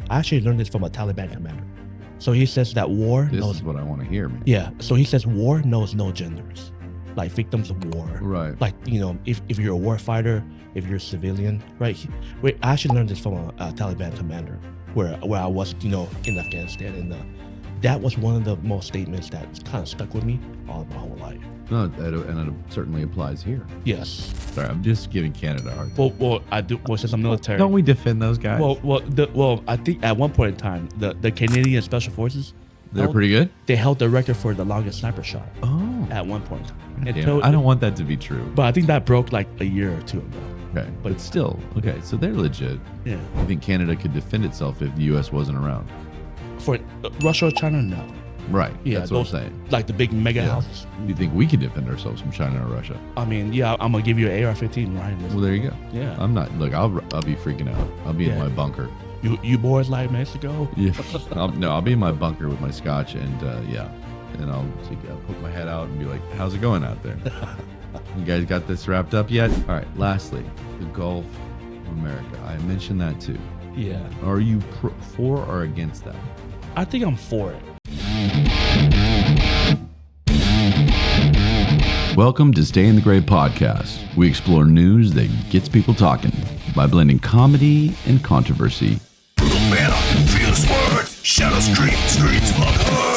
I actually learned this from a Taliban commander. So he says that war This is what I want to hear, man. Yeah. So he says war knows no genders. Like victims of war. Right. Like, if you're a war fighter, if you're a civilian, right? I actually learned this from a Taliban commander where I was, in Afghanistan. And that was one of the most statements that kind of stuck with me all my whole life. No, and it certainly applies here. Yes. Sorry, I'm just giving Canada a hard time. Well, I do. Well, since I'm military. Don't we defend those guys? Well, I think at one point in time, the Canadian Special Forces, they're pretty good. They held the record for the longest sniper shot. Oh. At one point. Damn, I don't want that to be true. But I think that broke like a year or two ago. Okay, but still, okay, so they're legit. Yeah. I think Canada could defend itself if the U.S. wasn't around. For Russia or China, no. Right. Yeah, that's what I'm saying. Like the big mega houses. You think we could defend ourselves from China or Russia? I mean, yeah, I'm gonna give you an AR-15, Ryan. Well, there you go. Yeah. I'm not. Look, I'll be freaking out. I'll be in my bunker. You boys like Mexico? Yeah. I'll be in my bunker with my scotch and and I'll put my head out and be like, "How's it going out there? You guys got this wrapped up yet?" All right. Lastly, the Gulf of America. I mentioned that too. Yeah. Are you for or against that? I think I'm for it. Welcome to Stay in the Gray podcast. We explore news that gets people talking by blending comedy and controversy. Man, fierce word, shadow streets of heart.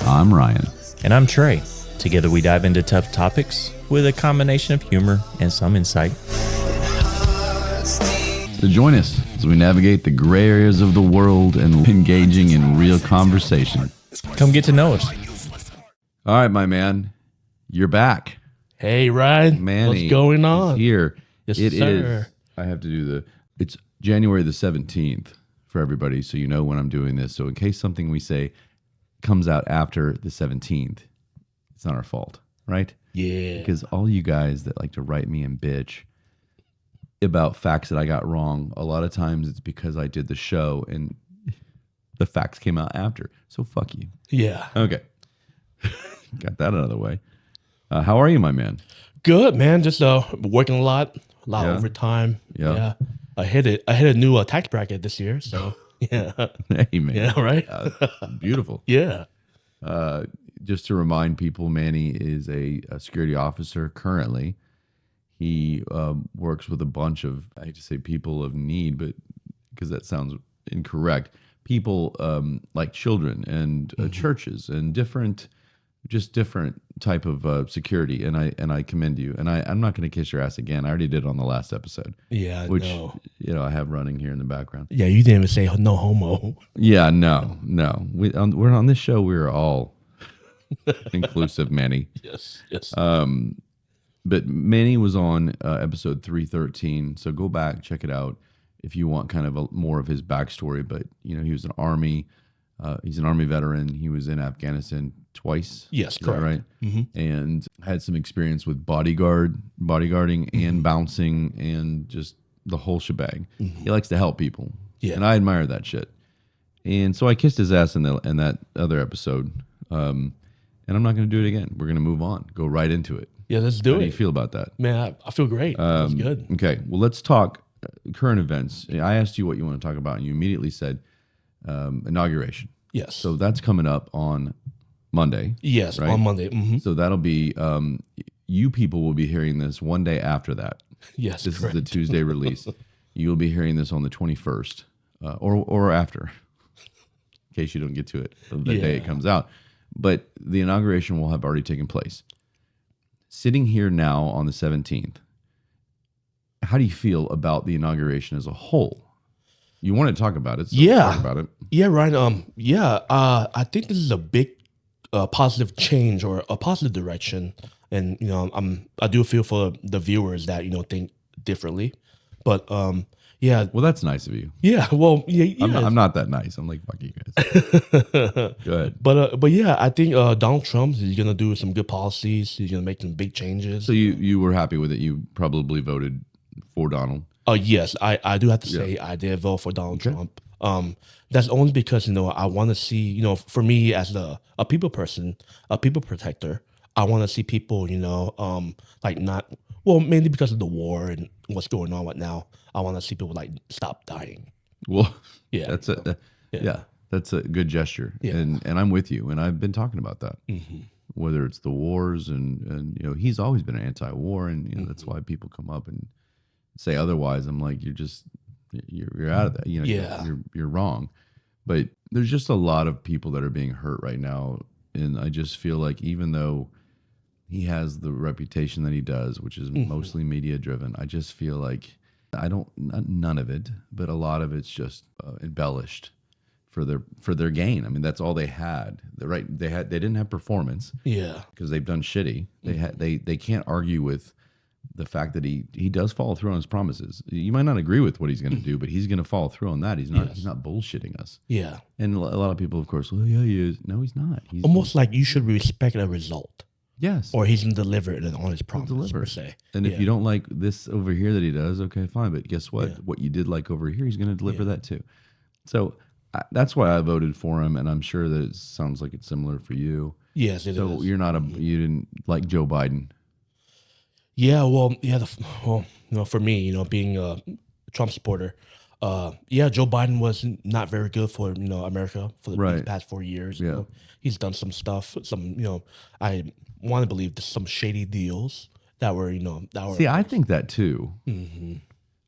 I'm Ryan. And I'm Trey. Together we dive into tough topics with a combination of humor and some insight. So join us as we navigate the gray areas of the world and engaging in real conversation. Come get to know us. All right, my man. You're back. Hey, Ryan. Manny, what's going on? Here. Yes, it sir. is. I have to do it's January the 17th for everybody, so you know when I'm doing this. So in case something we say comes out after the 17th, it's not our fault, right? Yeah. Because all you guys that like to write me and bitch about facts that I got wrong, a lot of times it's because I did the show and the facts came out after. So fuck you. Yeah. Okay. Got that out of the way. How are you, my man? Good, man. Just working a lot of overtime. Yeah. I hit a new tax bracket this year, so yeah. Hey, man. Yeah, right? Beautiful. Yeah. Just to remind people, Manny is a security officer currently. He works with a bunch of, I hate to say people of need, but because that sounds incorrect, people like children and churches and different type of security. And I commend you. And I'm not going to kiss your ass again. I already did on the last episode. Yeah, which I have running here in the background. Yeah, you didn't even say no homo. Yeah, no. We're on this show. We're all inclusive, Manny. Yes. But Manny was on episode 313, so go back, check it out if you want kind of more of his backstory. But he was he's an Army veteran. He was in Afghanistan twice. Yes, correct. Right, and had some experience with bodyguarding, and bouncing, and just the whole shebang. He likes to help people, and I admire that shit. And so I kissed his ass in that other episode, and I'm not going to do it again. We're going to move on, go right into it. Yeah, let's do it. How do you feel about that? Man, I feel great. That's good. Okay, well, let's talk current events. I asked you what you want to talk about, and you immediately said inauguration. Yes. So that's coming up on Monday. Yes, right? on Monday. Mm-hmm. So that'll be, you people will be hearing this one day after that. Yes, This correct. is the Tuesday release. You'll be hearing this on the 21st or after, in case you don't get to it the day it comes out. But the inauguration will have already taken place. Sitting here now on the 17th, how do you feel about the inauguration as a whole? You want to talk about it. So talk about it. Yeah, right. I think this is a big positive change or a positive direction. And, I do feel for the viewers that, think differently. But, yeah. Well, that's nice of you. Yeah. Well, yeah. I'm not that nice. I'm like, fuck you guys. Go ahead. But yeah, I think Donald Trump is going to do some good policies. He's going to make some big changes. So you were happy with it. You probably voted for Donald. Yes, I do have to say I did vote for Donald Trump. That's only because I want to see for me as a people person, a people protector. I want to see people, like not well, mainly because of the war and what's going on right now. I want to see people like stop dying. Well, Yeah, that's a yeah, that's a good gesture, Yeah. and I'm with you, and I've been talking about that. Mhm. Whether it's the wars and he's always been anti-war, and that's Mm-hmm. why people come up and say otherwise. I'm like, you're out of that. Yeah. You're wrong. But there's just a lot of people that are being hurt right now, and I just feel like even though he has the reputation that he does, which is Mhm. mostly media driven, I just feel like none of it, but a lot of it's just embellished for their gain. I mean, that's all they had. They didn't have performance Yeah. because they've done shitty. They can't argue with the fact that he does follow through on his promises. You might not agree with what he's going to do, but he's going to follow through on that. He's not bullshitting us. Yeah. And a lot of people, of course, well, yeah, he is. No, he's not. He's Almost like you should respect a result, yes, or he's delivered on his promise deliver. per se. And if you don't like this over here that he does, okay, fine. But guess what? Yeah. What you did like over here, he's going to deliver Yeah. that too. So that's why I voted for him, and I'm sure that it sounds like it's similar for you. Yes, it So is. you're not you didn't like Joe Biden. Yeah, well, yeah, for me, being a Trump supporter, Joe Biden was not very good for America for the Right. past 4 years. Yeah. He's done some stuff, I want to believe some shady deals that were, See, I think that too. Mhm.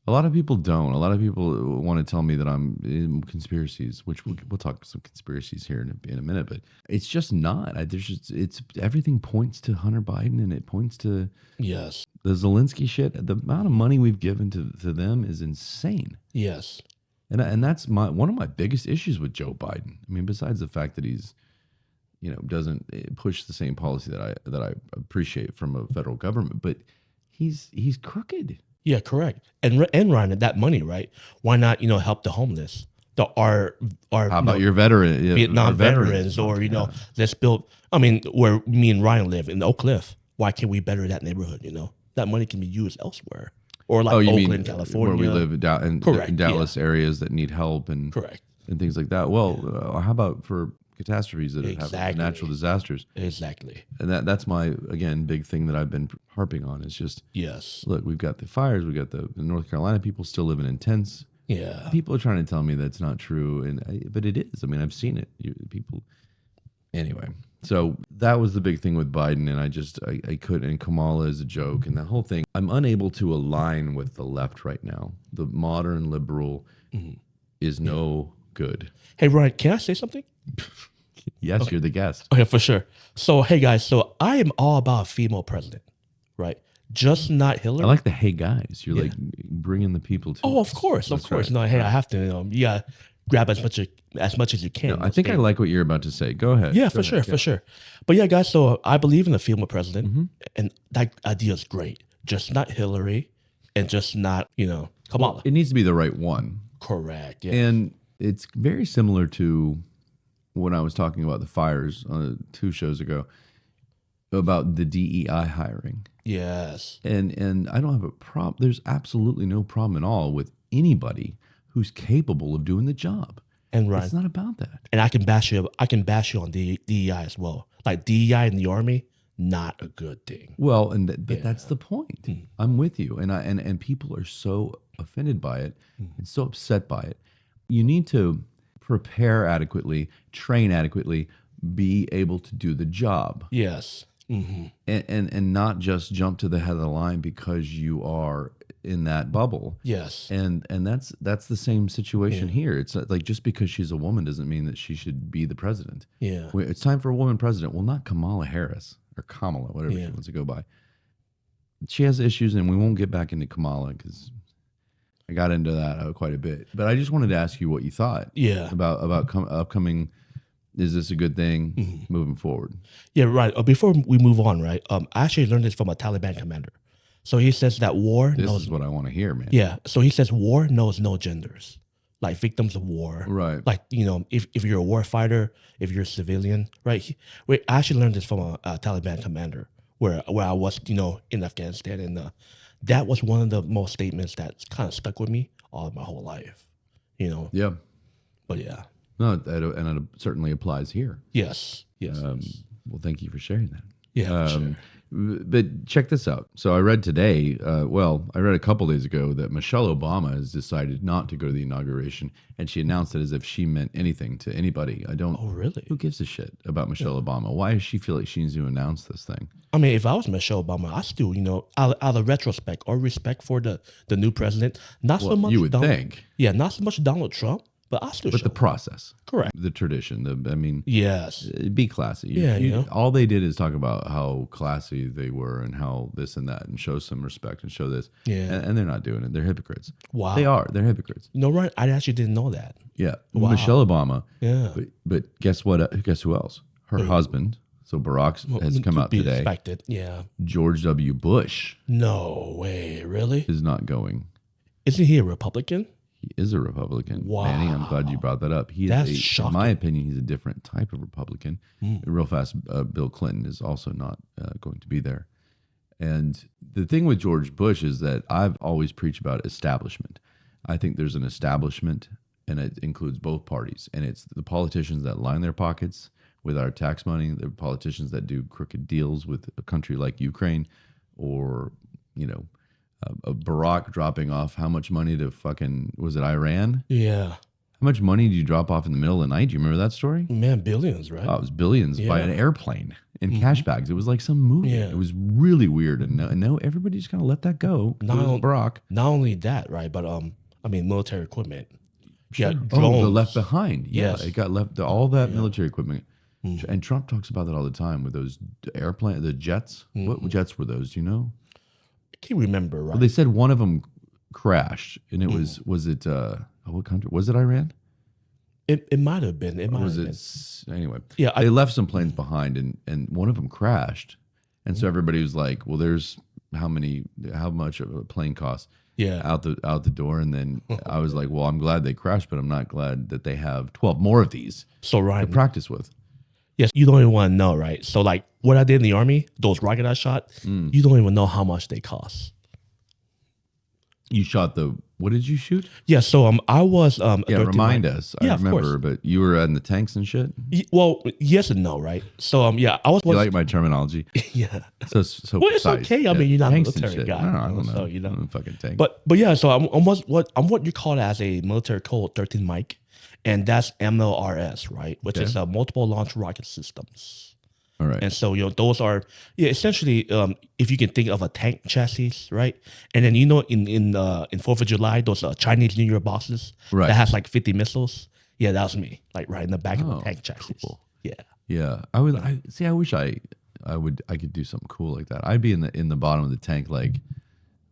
A lot of people don't. A lot of people want to tell me that I'm in conspiracies, which we'll talk some conspiracies here in a minute. But it's just not. It's everything points to Hunter Biden, and it points to Yes, the Zelensky shit. The amount of money we've given to them is insane, yes, and that's one of my biggest issues with Joe Biden. I mean, besides the fact that he's doesn't push the same policy that I appreciate from a federal government, but he's crooked. yeah, correct. And Ryan, that money, right? Why not help the homeless, our How about your veteran Vietnam our veterans, or Yeah. let's build. I mean, where me and Ryan live in Oak Cliff, why can't we better that neighborhood? That money can be used elsewhere, or like you Oakland, mean California, where we live in Correct, Dallas areas that need help and Correct. things like that. Well, how about for catastrophes that have Exactly. natural disasters? Exactly. And that's my big thing that I've been harping on is just Yes. look, we've got the fires, we've got the North Carolina people still living in tents. Yeah. People are trying to tell me that's not true, but it is. I mean, I've seen it. People. Anyway, so that was the big thing with Biden, and I couldn't. And Kamala is a joke, and that whole thing. I'm unable to align with the left right now. The modern liberal is no good. Hey, Ryan, can I say something? Yes, you're the guest. Okay, for sure. So, hey guys, so I am all about a female president, right? Just not Hillary. I like the hey guys. You're like bringing the people to. Oh, us. of course. That's right. No, hey, I have to. You gotta grab as much as you can. No, I think I like what you're about to say. Go ahead. Yeah, Go for ahead. sure, Yeah. for sure. But yeah, guys, so I believe in the female president, Mm-hmm. and that idea is great. Just not Hillary, and just not Kamala. It needs to be the right one. Correct. Yeah. And it's very similar to when I was talking about the fires 2 shows ago about the DEI hiring. Yes. And I don't have a problem. There's absolutely no problem at all with anybody who's capable of doing the job. And Ryan, It's not about that. and I can bash you. I can bash you on DEI as well. Like DEI in the army, not a good thing. Well, but that's the point. I'm with you, and people are so offended by it and so upset by it. You need to prepare adequately, train adequately, be able to do the job, Yes. and not just jump to the head of the line because you are in that bubble. Yes. And that's the same situation here. It's like just because she's a woman doesn't mean that she should be the president. Yeah. It's time for a woman president. Well, not Kamala Harris or Kamala, whatever she wants to go by. She has issues, and we won't get back into Kamala because I got into that quite a bit. But I just wanted to ask you what you thought. Yeah. About upcoming. Is this a good thing moving forward? Yeah, right. Before we move on, right? I actually learned this from a Taliban commander. So he says that war This knows. is what I want to hear, man. Yeah. So he says war knows no genders. Like victims of war. Right. Like, if you're a war fighter, if you're a civilian, right? I actually learned this from a Taliban commander where I was, in Afghanistan. And that was one of the most statements that kind of stuck with me all my whole life, Yeah. But yeah. No, and it certainly applies here. Yes. Yes. Well, thank you for sharing that. Yeah, for sure. But check this out. So I read today, I read a couple days ago that Michelle Obama has decided not to go to the inauguration, and she announced it as if she meant anything to anybody. Oh, really? Who gives a shit about Michelle Obama? Why does she feel like she needs to announce this thing? I mean, if I was Michelle Obama, I still, out of retrospect or respect for the new president, not so much. You would think. Yeah, not so much Donald Trump, but I still. But the process. Correct. The tradition. Yes. Be classy. Yeah, All they did is talk about how classy they were and how this and that and show some respect and show this. Yeah. And they're not doing it. They're hypocrites. Wow. They are. They're hypocrites. Right? I actually didn't know that. Yeah. Wow. Michelle Obama. Yeah. But guess what? Guess who else? Her husband. So Barack has come out be today. Expected. Yeah. George W. Bush No way. Really? is not going. Isn't he a Republican? He is a Republican. Wow. Manny, I'm glad you brought that up. That's in shocking. my opinion, he's a different type of Republican. Real fast, Bill Clinton is also not going to be there. And the thing with George Bush is that I've always preached about establishment. I think there's an establishment, and it includes both parties. And it's the politicians that line their pockets with our tax money, the politicians that do crooked deals with a country like Ukraine, or, Barack dropping off how much money to was it Iran? Yeah. How much money did you drop off in the middle of the night? Do you remember that story? Man, billions, right? Oh, it was billions by an airplane in cash bags. It was like some movie. Yeah. It was really weird. And no, everybody just kind of let that go. It was Barack. Not only that, right? But military equipment. Yeah, Oh, the drones. left behind. Yeah, Yes. it got left. All that military equipment. And Trump talks about that all the time with those the jets. What jets were those? Do you know? I can't remember, right? Well, they said one of them crashed, and it was it what country? Was it Iran? It might have been. It might Was have it been. anyway? Yeah, they left some planes behind, and one of them crashed, and so everybody was like, "Well, there's how much of a plane costs?" Yeah. out the door, and then I was like, "Well, I'm glad they crashed, but I'm not glad that they have 12 more of these So to Ryan, practice with." yes, you don't even want to know, right? So like what I did in the army, those rocket I shot, you don't even know how much they cost. You shot what did you shoot? Yeah, so I was Remind us. Yeah, I of remember, course. but you were in the tanks and shit. Well, yes and no, right? So I was You like my terminology? yeah. So Well, it's precise. okay. I mean, you're not a Tanks and military shit. guy, I don't know. so I'm a fucking tank. But yeah, so I'm what you call as a military code 13 Mike, and that's MLRS, right? Which is multiple launch rocket systems. all right. And so those are essentially if you can think of a tank chassis, right? And then in 4th of July, those Chinese New Year boxes Right. that has like 50 missiles. Yeah, that was me, like right in the back of the Oh, tank chassis. cool. Yeah. Yeah, I wish I could do something cool like that. I'd be in the bottom of the tank, like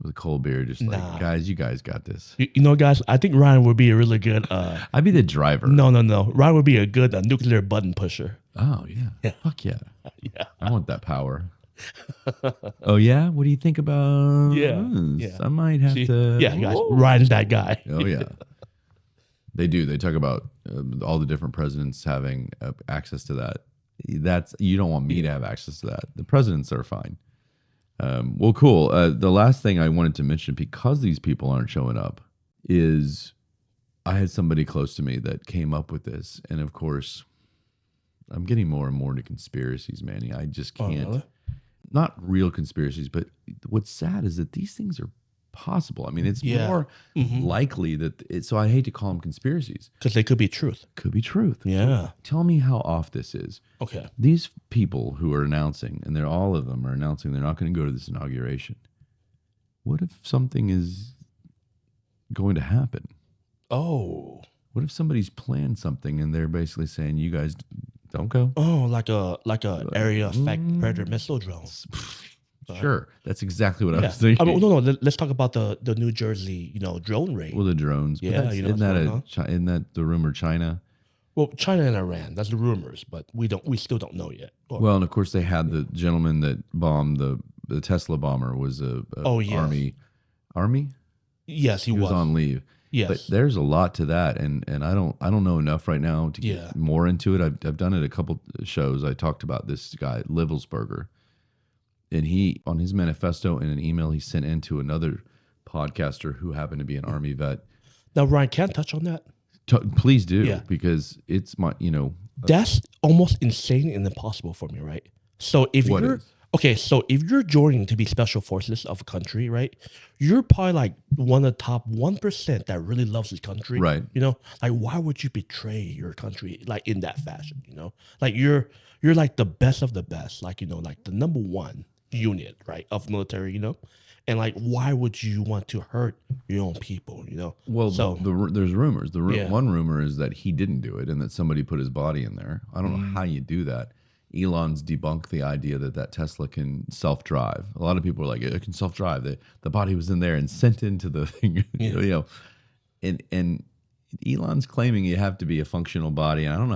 with a cold beer, just like, Nah. guys, you guys got this. Guys, I think Ryan would be a really good. I'd be the driver. No. Ryan would be a good nuclear button pusher. Oh yeah. Fuck yeah. Yeah. I want that power. Oh yeah. What do you think about? Yeah, this? yeah. I might have to. Yeah, guys, Ryan's that guy. Oh yeah. They do. They talk about all the different presidents having access to that. You don't want me to have access to that. The presidents are fine. Well, cool. The last thing I wanted to mention, because these people aren't showing up, is I had somebody close to me that came up with this, and of course, I'm getting more and more into conspiracies, Manny. I just can't. really? Not real conspiracies, but what's sad is that these things are possible. I mean, it's more likely that so I hate to call them conspiracies. Because they could be truth. Could be truth. Yeah. Tell me how off this is. Okay. These people who are announcing, and all of them are announcing they're not going to go to this inauguration. What if something is going to happen? Oh. What if somebody's planned something and they're basically saying, you guys don't go? Oh, like a area effect predator missile drones. Sure. That's exactly what I Yeah. was thinking. I mean, no. Let's talk about the New Jersey, drone raid. Well, the drones. But Yeah, that's, what's going on. isn't that the rumor China? Well, China and Iran. That's the rumors, but we still don't know yet. Or- Well, and of course they had the gentleman that bombed the Tesla bomber was a yes. army. yes, he He was on leave. Yes. But there's a lot to that, and I don't know enough right now to get more into it. I've done it a couple shows. I talked about this guy Livelsberger, and he on his manifesto in an email he sent in to another podcaster who happened to be an Army vet. Now, Ryan, can I touch on that? Please do, Yeah. because it's my That's almost insane and impossible for me, right? So if What you're is? Okay, so if you're joining to be special forces of a country, right? You're probably like one of the top 1% that really loves this country. Right. You know, like why would you betray your country like in that fashion? You know, like you're like the best of the best, like like the number one unit, right, of military. And like why would you want to hurt your own people? Well, So there's rumors. Yeah. One rumor is that he didn't do it and that somebody put his body in there. I don't know how you do that. Elon's debunked the idea that Tesla can self-drive. A lot of people are like, it can self-drive. The body was in there and sent into the thing, and Elon's claiming you have to be a functional body. And I don't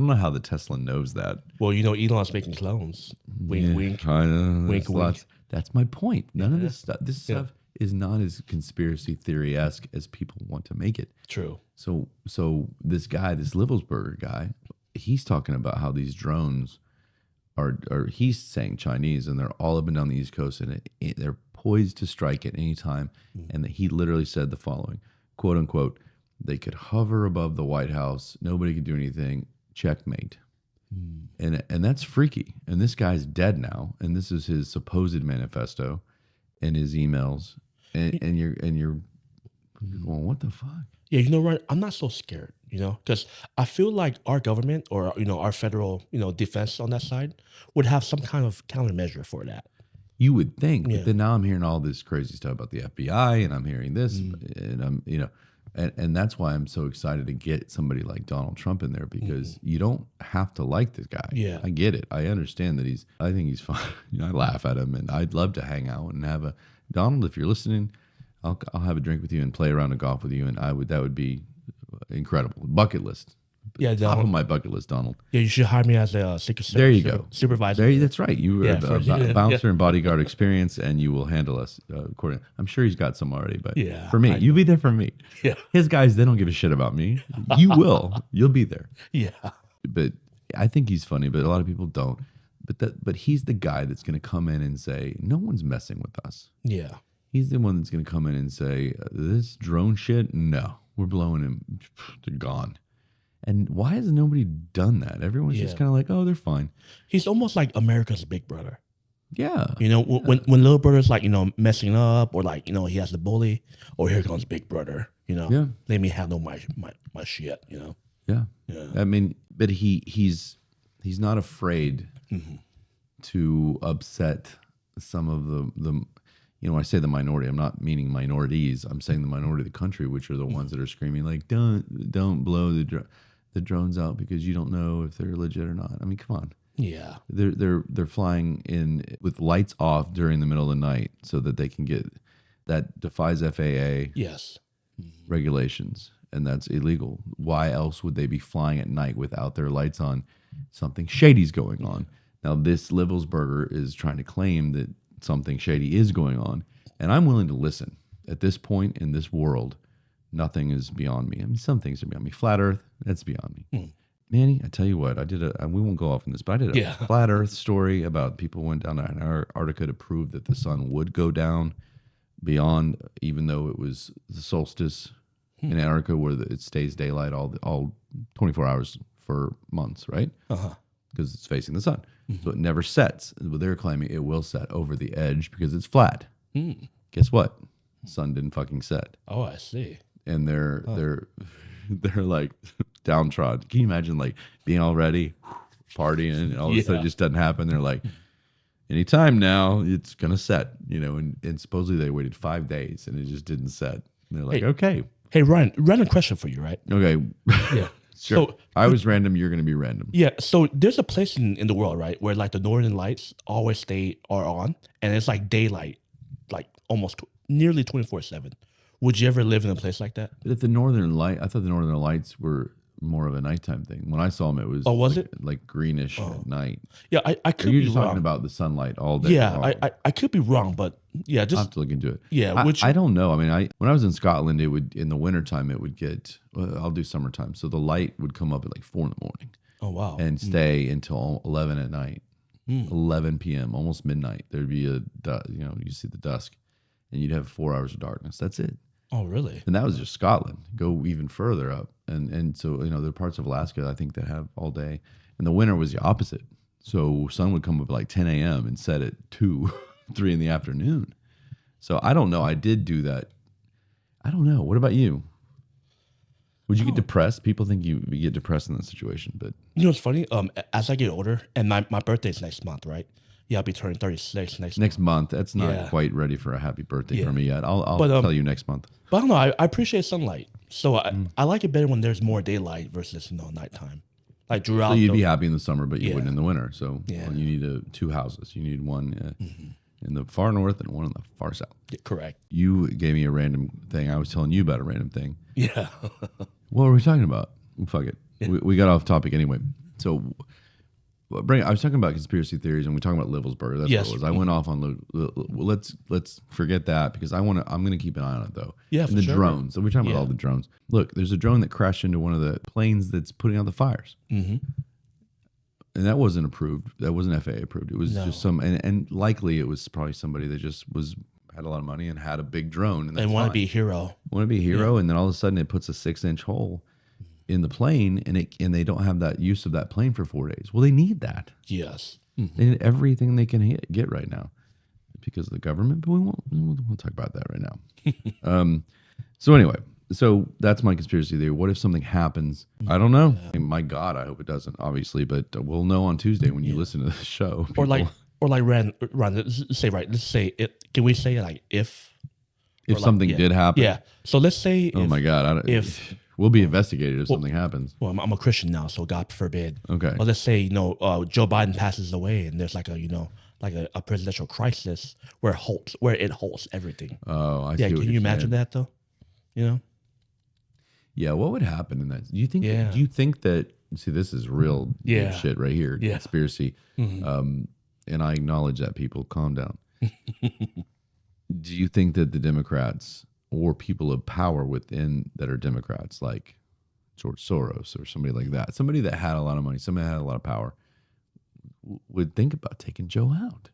know how the Tesla knows that. well, Elon's making clones. Wink, Yeah, wink. I know, Wink, wink. That's my point. None of this stuff is not as conspiracy theory-esque as people want to make it. True. So this guy, this Livelsberger guy, he's talking about how these drones are he's saying Chinese, and they're all up and down the East Coast, and they're poised to strike at any time. And that he literally said the following, quote unquote, they could hover above the White House, nobody could do anything, checkmate. And that's freaky. And this guy's dead now, and this is his supposed manifesto and his emails, and you're going, what the fuck? Yeah, Ryan, I'm not so scared, because I feel like our government or, our federal, defense on that side would have some kind of countermeasure for that. You would think, Yeah. but then now I'm hearing all this crazy stuff about the FBI, and I'm hearing this, and I'm, and that's why I'm so excited to get somebody like Donald Trump in there, because you don't have to like this guy. Yeah. I get it. I understand that I think he's fine. I laugh at him, and I'd love to hang out and have Donald, if you're listening, I'll have a drink with you and play around a golf with you, and that would be incredible. Bucket list. Yeah, Top of Donald. my bucket list, Donald. Yeah, you should hire me as a Secret There you Service go. supervisor. That's right. You Yeah, have yeah. bouncer and bodyguard experience, and you will handle us according. I'm sure he's got some already, but Yeah, for me, I you be there for me. Yeah. His guys, they don't give a shit about me. You will. You'll be there. Yeah. But I think he's funny, but a lot of people don't. But he's the guy that's going to come in and say, no one's messing with us. Yeah. He's the one that's going to come in and say, this drone shit, no, we're blowing him. They're gone. And why has nobody done that? Everyone's just Yeah. kind of like, oh, they're fine. He's almost like America's big brother. Yeah. When little brother's like, messing up, or like, he has the bully, or here comes big brother, Yeah. let me handle my shit, Yeah. Yeah. I mean, but he's not afraid to upset some of the when I say the minority, I'm not meaning minorities. I'm saying the minority of the country, which are the ones that are screaming like, don't blow the drones out because you don't know if they're legit or not. I mean, come on. Yeah. They're flying in with lights off during the middle of the night so that they can get that defies FAA Yes. regulations, and that's illegal. Why else would they be flying at night without their lights on? Something shady's going on. Now, this Livelsberger is trying to claim that something shady is going on, and I'm willing to listen. At this point in this world, nothing is beyond me. I mean, some things are beyond me. Flat Earth, that's beyond me. Manny, I tell you what, we won't go off on this, but I did a flat Earth story about people went down to Antarctica to prove that the sun would go down beyond, even though it was the solstice in Antarctica where it stays daylight all 24 hours for months, right? Because it's facing the sun. So it never sets. But they're claiming it will set over the edge because it's flat. Guess what? The sun didn't fucking set. Oh, I see. And they're like downtrodden. Can you imagine like being all ready, partying, and all of a sudden it just doesn't happen? They're like, anytime now, it's gonna set, and supposedly they waited 5 days and it just didn't set. And they're like, okay. Hey, Ryan, random question for you, right? Okay. Yeah. Sure. So I was random, you're gonna be random. yeah, so there's a place in the world, right, where like the northern lights always are on, and it's like daylight, like almost nearly 24/7. Would you ever live in a place like that? But if I thought the northern lights were more of a nighttime thing. When I saw them, it was was like greenish at night. Yeah, I could You're be just wrong. talking about the sunlight all day. Yeah, long. I could be wrong, but yeah, I'll just have to look into it. yeah. I don't know. I mean, when I was in Scotland, it would in the wintertime it would get. Well, I'll do summertime, so the light would come up at like 4 a.m. oh wow, and stay until 11 at night, 11 p.m. almost midnight. There'd be you see the dusk, and you'd have 4 hours of darkness. That's it. oh really? And that was just Scotland. Go even further up, and so there are parts of Alaska I think that have all day, and the winter was the opposite. So sun would come up at like 10 a.m. and set at 2, 3 in the afternoon. So I don't know. I did do that. I don't know. What about you? Would you get depressed? People think you get depressed in that situation, but You know what's funny? As I get older, and my birthday's next month, right? Yeah, I'll be turning 36 next month, that's not Yeah. quite ready for a happy birthday for Yeah. me yet. I'll But, tell you next month. But I don't know. I appreciate sunlight, so I like it better when there's more daylight versus nighttime. Like throughout. So you'd be happy in the summer, but you Yeah. wouldn't in the winter. So Yeah. well, you need two houses. You need one in the far north and one in the far south. Yeah, correct. You gave me a random thing. I was telling you about a random thing. Yeah. What were we talking about? Fuck it. We got off topic anyway. So, I was talking about conspiracy theories, and we're talking about Livelsberger. That's Yes. what it was. I went off on let's forget that because I'm gonna keep an eye on it though. Yeah, and for the sure. drones. So we're talking about Yeah. all the drones. Look, there's a drone that crashed into one of the planes that's putting out the fires. Mm-hmm. And that wasn't approved. That wasn't FAA approved. It was No. just and likely it was probably somebody that just had a lot of money and had a big drone. And They want to be a hero. want to be a hero, and then all of a sudden it puts a 6-inch hole in the plane, and they don't have that use of that plane for 4 days. Well, they need that. Yes. They need everything they can get right now because of the government. But we won't talk about that right now. So anyway, so that's my conspiracy theory. What if something happens? I don't know. My God, I hope it doesn't. Obviously, but we'll know on Tuesday when you listen to the show. Or like, People- Ran. Let's say it. Can we say like if if or something yeah. did happen. Yeah. So let's say. Oh my God. if we'll be investigated if something happens. well, I'm a Christian now, so God forbid. Okay. Or let's say Joe Biden passes away, and there's like a presidential crisis where it halts everything. Oh, I see. Yeah. what Can you're you imagine saying. that though? You know. Yeah, what would happen in that? Do you think? Yeah. Do you think that? See, this is real deep Yeah. shit right here. Yeah. Conspiracy. And I acknowledge that. People, calm down. Do you think that the Democrats or people of power within that are Democrats, like George Soros or somebody like that, somebody that had a lot of money, somebody that had a lot of power, would think about taking Joe out?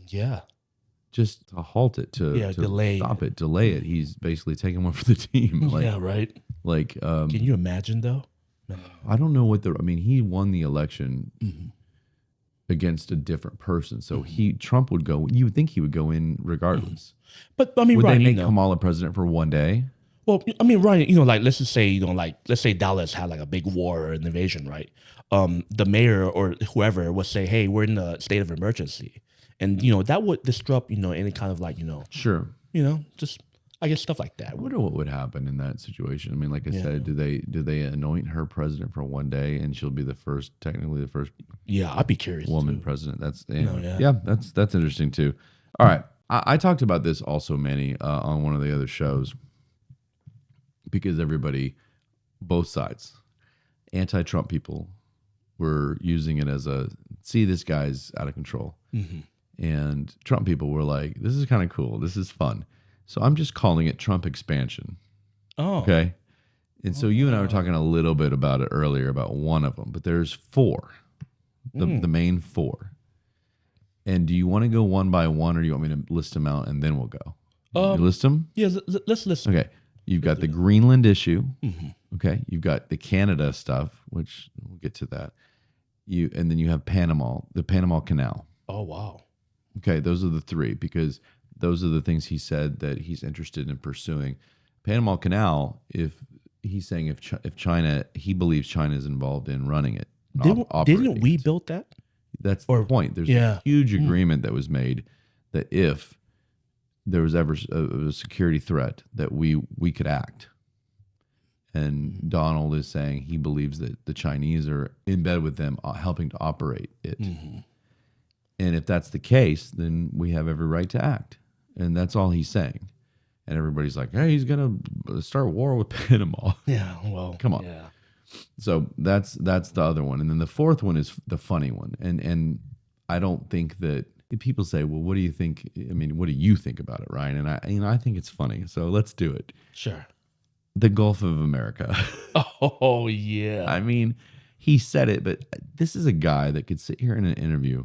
Yeah. Just to halt it, to delay. stop it, delay it. He's basically taking one for the team. Like, yeah. Right. like, Can you imagine though? I don't know he won the election against a different person. So Trump would go, you would think he would go in regardless. But I mean, Would Ryan, they make Kamala president for one day? Well, I mean, Ryan, like let's just say, let's say Dallas had like a big war or an invasion, right? The mayor or whoever would say, "Hey, we're in a state of emergency," and that would disrupt, any kind of like, Sure. just I guess stuff like that. I wonder what would happen in that situation. I mean, like I said, do they anoint her president for one day and she'll be technically the first Yeah, I'd be curious. woman too. president? That's yeah. that's interesting too. All right, I talked about this also, Manny, on one of the other shows because everybody, both sides, anti-Trump people, were using it as this guy's out of control, and Trump people were like, this is kind of cool, this is fun. So I'm just calling it Trump expansion. Oh, Okay. And so you and I were talking a little bit about it earlier about one of them, but there's 4, the main 4. And do you want to go one by one, or do you want me to list them out and then we'll go? You list them? yeah. Let's listen. Okay. You've got the Greenland issue. Okay. You've got the Canada stuff, which we'll get to that. And then you have the Panama Canal. Oh wow. Okay. Those are the 3 because those are the things he said that he's interested in pursuing. Panama Canal, if he's saying if China, he believes China is involved in running it. Didn't we build that? That's the point. There's a huge agreement that was made that if there was ever a security threat that we could act. And Donald is saying he believes that the Chinese are in bed with them, helping to operate it. And if that's the case, then we have every right to act. And that's all he's saying. And everybody's like, hey, he's going to start war with Panama. Yeah. Well, Come on. Yeah. So that's the other one. And then the 4th one is the funny one. And I don't think that people say, well, what do you think? I mean, what do you think about it, Ryan? And I think it's funny. So let's do it. Sure. The Gulf of America. Oh yeah. I mean, he said it, but this is a guy that could sit here in an interview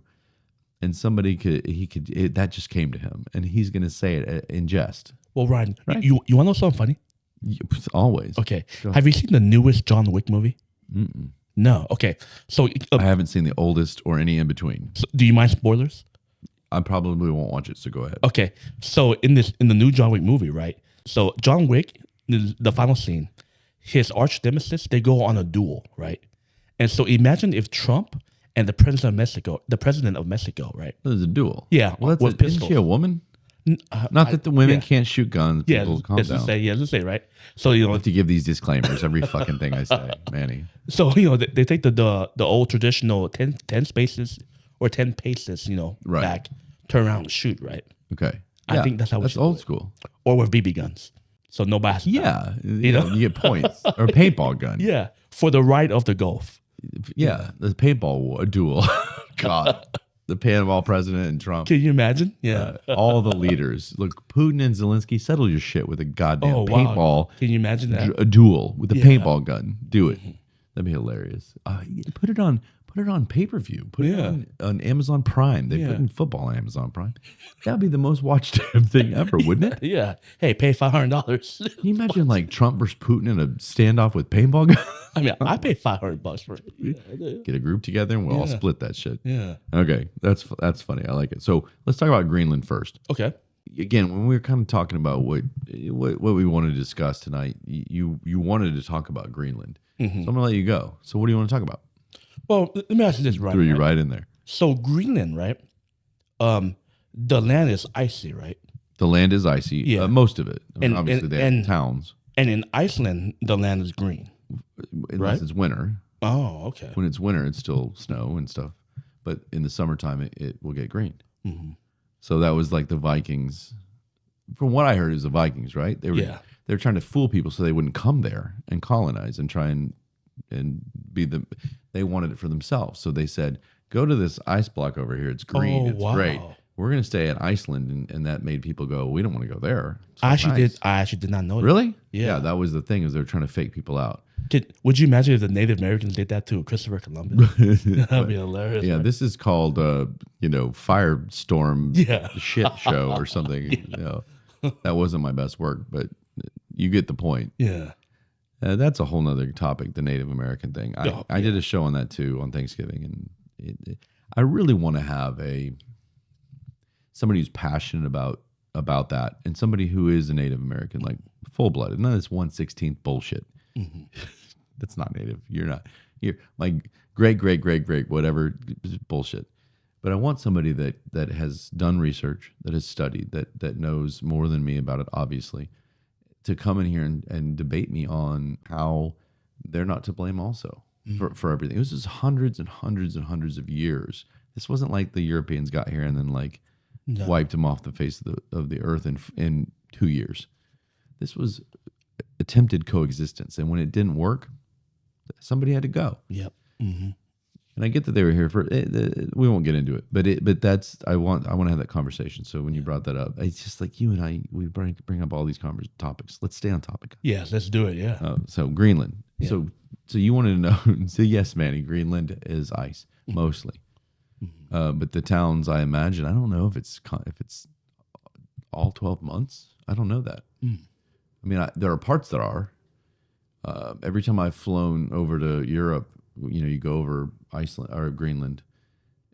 and that just came to him and he's going to say it in jest. Well, Ryan, Right. you want to know something funny? Always. Okay. Go Have you seen the newest John Wick movie? Mm-mm. No. Okay. So, I haven't seen the oldest or any in between. do you mind spoilers? I probably won't watch it, so go ahead. Okay. So in the new John Wick movie, right? So John Wick, the final scene, his arch nemesis, they go on a duel, right? And so imagine if Trump and the president of Mexico, right? There's a duel. Yeah, Well, that's with isn't she a pistols. woman? Not that the women yeah. can't shoot guns. Yeah, People, calm let's down. just say, right? So I have to give these disclaimers every fucking thing I say, Manny. so they take the old traditional 10 spaces or 10 paces, Right. back, turn around and shoot, right? Okay. I think that's how we that's should old do it. school. Or with BB guns, so nobody has to die. Yeah, know? you get points or a paintball gun. Yeah, for the right of the Gulf. Yeah, the paintball duel. God, the Panama president and Trump. Can you imagine? Yeah. All the leaders. Look, Putin and Zelensky, settle your shit with a goddamn Oh, wow. paintball. Can you imagine that? A duel with a Yeah. paintball gun. Do it. That'd be hilarious. Put it on pay-per-view. Put it on Amazon Prime. They put in football on Amazon Prime. That'd be the most watched damn thing ever, wouldn't it? Yeah. Hey, pay $500. Can you imagine like Trump versus Putin in a standoff with paintball guns? I mean, I pay $500 for it. Yeah. Get a group together and we'll all split that shit. Yeah. Okay, that's funny. I like it. So let's talk about Greenland first. Okay. Again, when we were kind of talking about what we wanted to discuss tonight, you wanted to talk about Greenland. So I'm gonna let you go. So what do you want to talk about? Well, let me ask you this, right? Threw you right in there. So Greenland, right? The land is icy, right? The land is icy. Yeah. Most of it. I mean, And- obviously, they have towns. And in Iceland, the land is green. Unless Right. it's winter. Oh, okay. When it's winter, it's still snow and stuff. But in the summertime, it will get green. So that was like the Vikings. From what I heard, it was the Vikings, right? They were trying to fool people so they wouldn't come there and colonize and try and be the. They wanted it for themselves, so they said, "Go to this ice block over here. It's green. Oh, it's wow. great. We're going to stay at Iceland," and that made people go, "We don't want to go there." It's I not nice." actually did not know that. Really? Yeah. That was the thing, is they were trying to fake people out. Would you imagine if the Native Americans did that to Christopher Columbus? That'd be hilarious. Yeah, right? this is called Firestorm Yeah. shit show or something. That wasn't my best work, but you get the point. Yeah. That's a whole nother topic, the Native American thing. I did Yeah. a show on that too on Thanksgiving, and I really want to have somebody who's passionate about that, and somebody who is a Native American, like full blooded. None of this 1/16 bullshit. That's not Native. You're not. You're like great whatever bullshit. But I want somebody that has done research, that has studied, that knows more than me about it, obviously, to come in here and debate me on how they're not to blame also for everything. It was just hundreds and hundreds and hundreds of years. This wasn't like the Europeans got here and then wiped them off the face of the earth in 2 years. This was attempted coexistence, and when it didn't work, somebody had to go. Yep. And I get that they were here for. We won't get into it, but that's I want to have that conversation. So when you brought that up, it's just like you and I, we bring up all these topics. Let's stay on topic. Yes, let's do it. Yeah. So Greenland. Yeah. So you wanted to know? So yes, Manny, Greenland is ice mostly, but the towns, I imagine, I don't know if it's all 12 months. I don't know that. I mean, there are parts that are. Every time I've flown over to Europe, you go over Iceland or Greenland,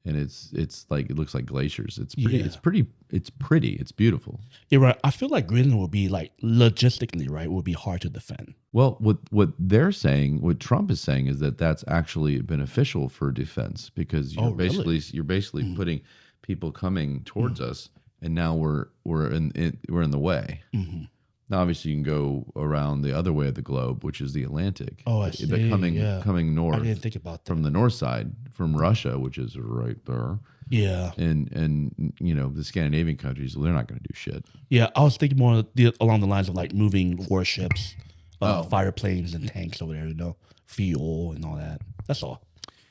and it's like it looks like glaciers. It's pretty. Yeah. It's pretty. It's beautiful. You're right. I feel like Greenland would be like logistically, right, would be hard to defend. Well, what they're saying, what Trump is saying, is that that's actually beneficial for defense because you're basically putting people coming towards us, and now we're in the way. Now, obviously, you can go around the other way of the globe, which is the Atlantic. Oh, I see. But coming north, I didn't think about that. from the north side, from Russia, which is right there, Yeah. and the Scandinavian countries, they're not going to do shit. Yeah. I was thinking more along the lines of like moving warships, fire planes and tanks over there, fuel and all that. That's all.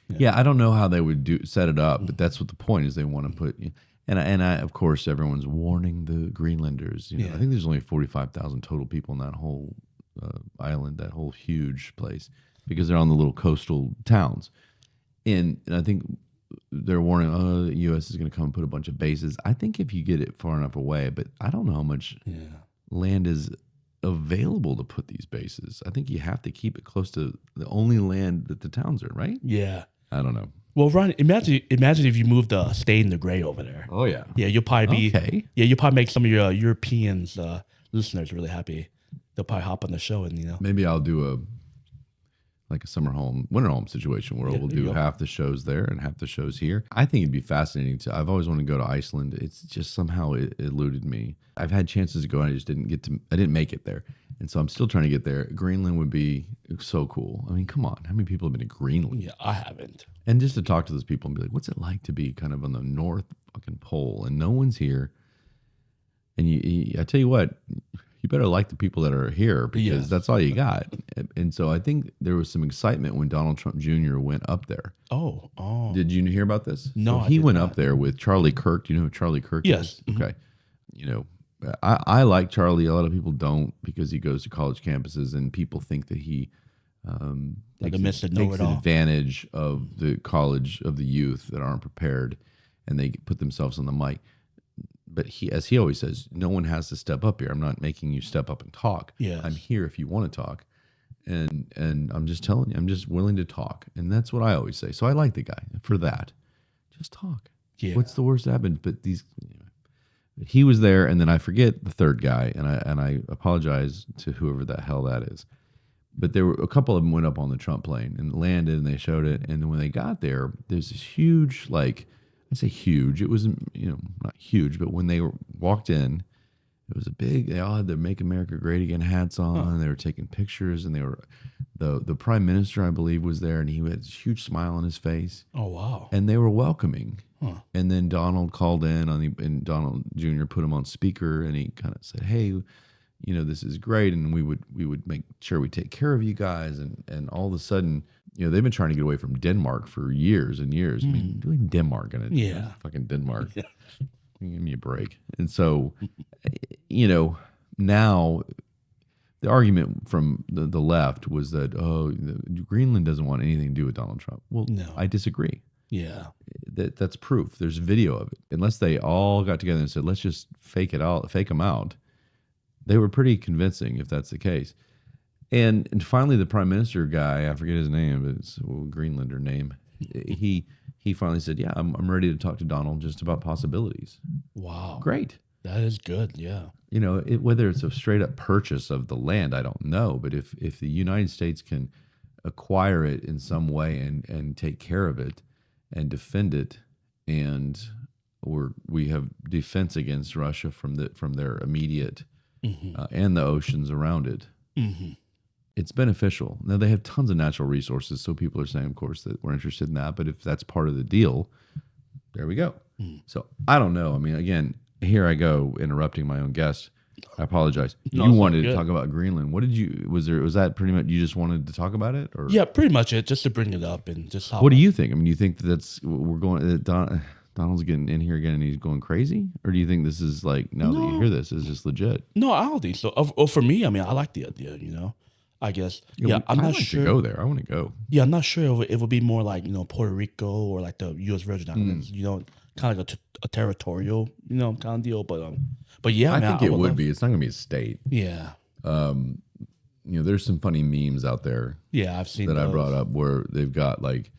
Yeah, I don't know how they would set it up, but that's what the point is. They want to put. And I, of course, everyone's warning the Greenlanders. I think there's only 45,000 total people in that whole island, that whole huge place, because they're on the little coastal towns. And I think they're warning, the U.S. is going to come and put a bunch of bases. I think if you get it far enough away, but I don't know how much land is available to put these bases. I think you have to keep it close to the only land that the towns are, right? Yeah. I don't know. Well, Ron, imagine if you moved Stay in the Gray over there. Oh yeah. Yeah, you'll probably be Okay. Yeah, you'll probably make some of your Europeans listeners really happy. They'll probably hop on the show and Maybe I'll do a summer home, winter home situation where we'll there you do go. half the shows there and half the shows here. I think it'd be fascinating I've always wanted to go to Iceland. It's just somehow it eluded me. I've had chances to go and I just didn't make it there. And so I'm still trying to get there. Greenland would be so cool. I mean, come on. How many people have been to Greenland? Yeah, I haven't. And just to talk to those people and be like, what's it like to be kind of on the North fucking pole and no one's here? And I tell you what, you better like the people that are here because that's all you got. And so I think there was some excitement when Donald Trump Jr. went up there. Oh. Did you hear about this? No, So I he did went not. up there with Charlie Kirk. Do you know who Charlie Kirk Yes. is? Okay. I like Charlie. A lot of people don't because he goes to college campuses and people think that he Like a Mr. takes Know-it-all. advantage of the college of the youth that aren't prepared and they put themselves on the mic. But as he always says, no one has to step up here. I'm not making you step up and talk. Yes. I'm here if you want to talk. And I'm just telling you, I'm just willing to talk. And that's what I always say. So I like the guy for that. Just talk. Yeah. What's the worst that happened? But he was there, and then I forget the third guy, and I apologize to whoever the hell that is. But there were a couple of them went up on the Trump plane and landed, and they showed it. And then when they got there, there's this huge, I say huge. It wasn't, not huge, but when they walked in, it was a big. They all had their "Make America Great Again" hats on. And they were taking pictures, and they were the prime minister, I believe, was there, and he had this huge smile on his face. Oh wow. And they were welcoming. Huh. And then Donald called in and Donald Jr. put him on speaker, and he kind of said, "Hey, this is great, and we would make sure we take care of you guys." And all of a sudden, they've been trying to get away from Denmark for years and years. I mean, doing Denmark and fucking Denmark. Yeah. Give me a break. And so, now the argument from the left was that Greenland doesn't want anything to do with Donald Trump. Well, No. I disagree. Yeah. That's proof. There's video of it. Unless they all got together and said, let's just fake them out. They were pretty convincing if that's the case. And finally, the prime minister guy, I forget his name, but it's a Greenlander name. He finally said, yeah, I'm ready to talk to Donald just about possibilities. Wow. Great. That is good. Yeah. Whether it's a straight up purchase of the land, I don't know. But if the United States can acquire it in some way and take care of it and defend it, and we have defense against Russia from their immediate and the oceans around it. Mm-hmm. It's beneficial. Now they have tons of natural resources, so people are saying, of course, that we're interested in that. But if that's part of the deal, there we go. So I don't know. I mean, again, here I go interrupting my own guest. I apologize. No, You it's wanted all to good. talk about Greenland. What did you? Was that pretty much you just wanted to talk about it, or Yeah, pretty much it. Just to bring it up and just how. what do you think? I mean, do you think that's we're going? Donald's getting in here again and he's going crazy, or do you think this is like now that you hear this is just legit? No, I don't think so. For me, I mean, I like the idea. I guess. Yeah, I'm I'd not like sure. to go there. I want to go. Yeah, I'm not sure if it would be more like Puerto Rico or like the U.S. Virgin Islands. Kind of like a territorial, kind of deal. But yeah, I man, think it would love- be. It's not going to be a state. Yeah, There's some funny memes out there yeah, I've seen that I those. brought up where they've got like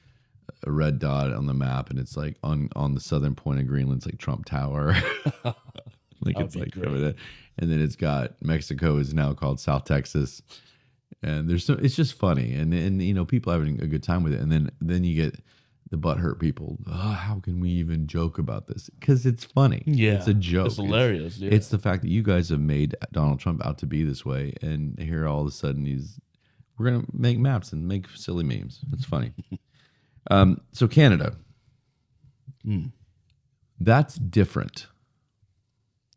a red dot on the map, and it's like on the southern point of Greenland, it's like Trump Tower. Like That'd it's be like great. over there. And then it's got Mexico is now called South Texas, and it's just funny, and people having a good time with it, and then you get the butthurt people. Oh, how can we even joke about this? Because it's funny. Yeah, it's a joke. It's hilarious. Yeah. It's the fact that you guys have made Donald Trump out to be this way, and here all of a sudden we're gonna make maps and make silly memes. It's funny. So Canada, that's different.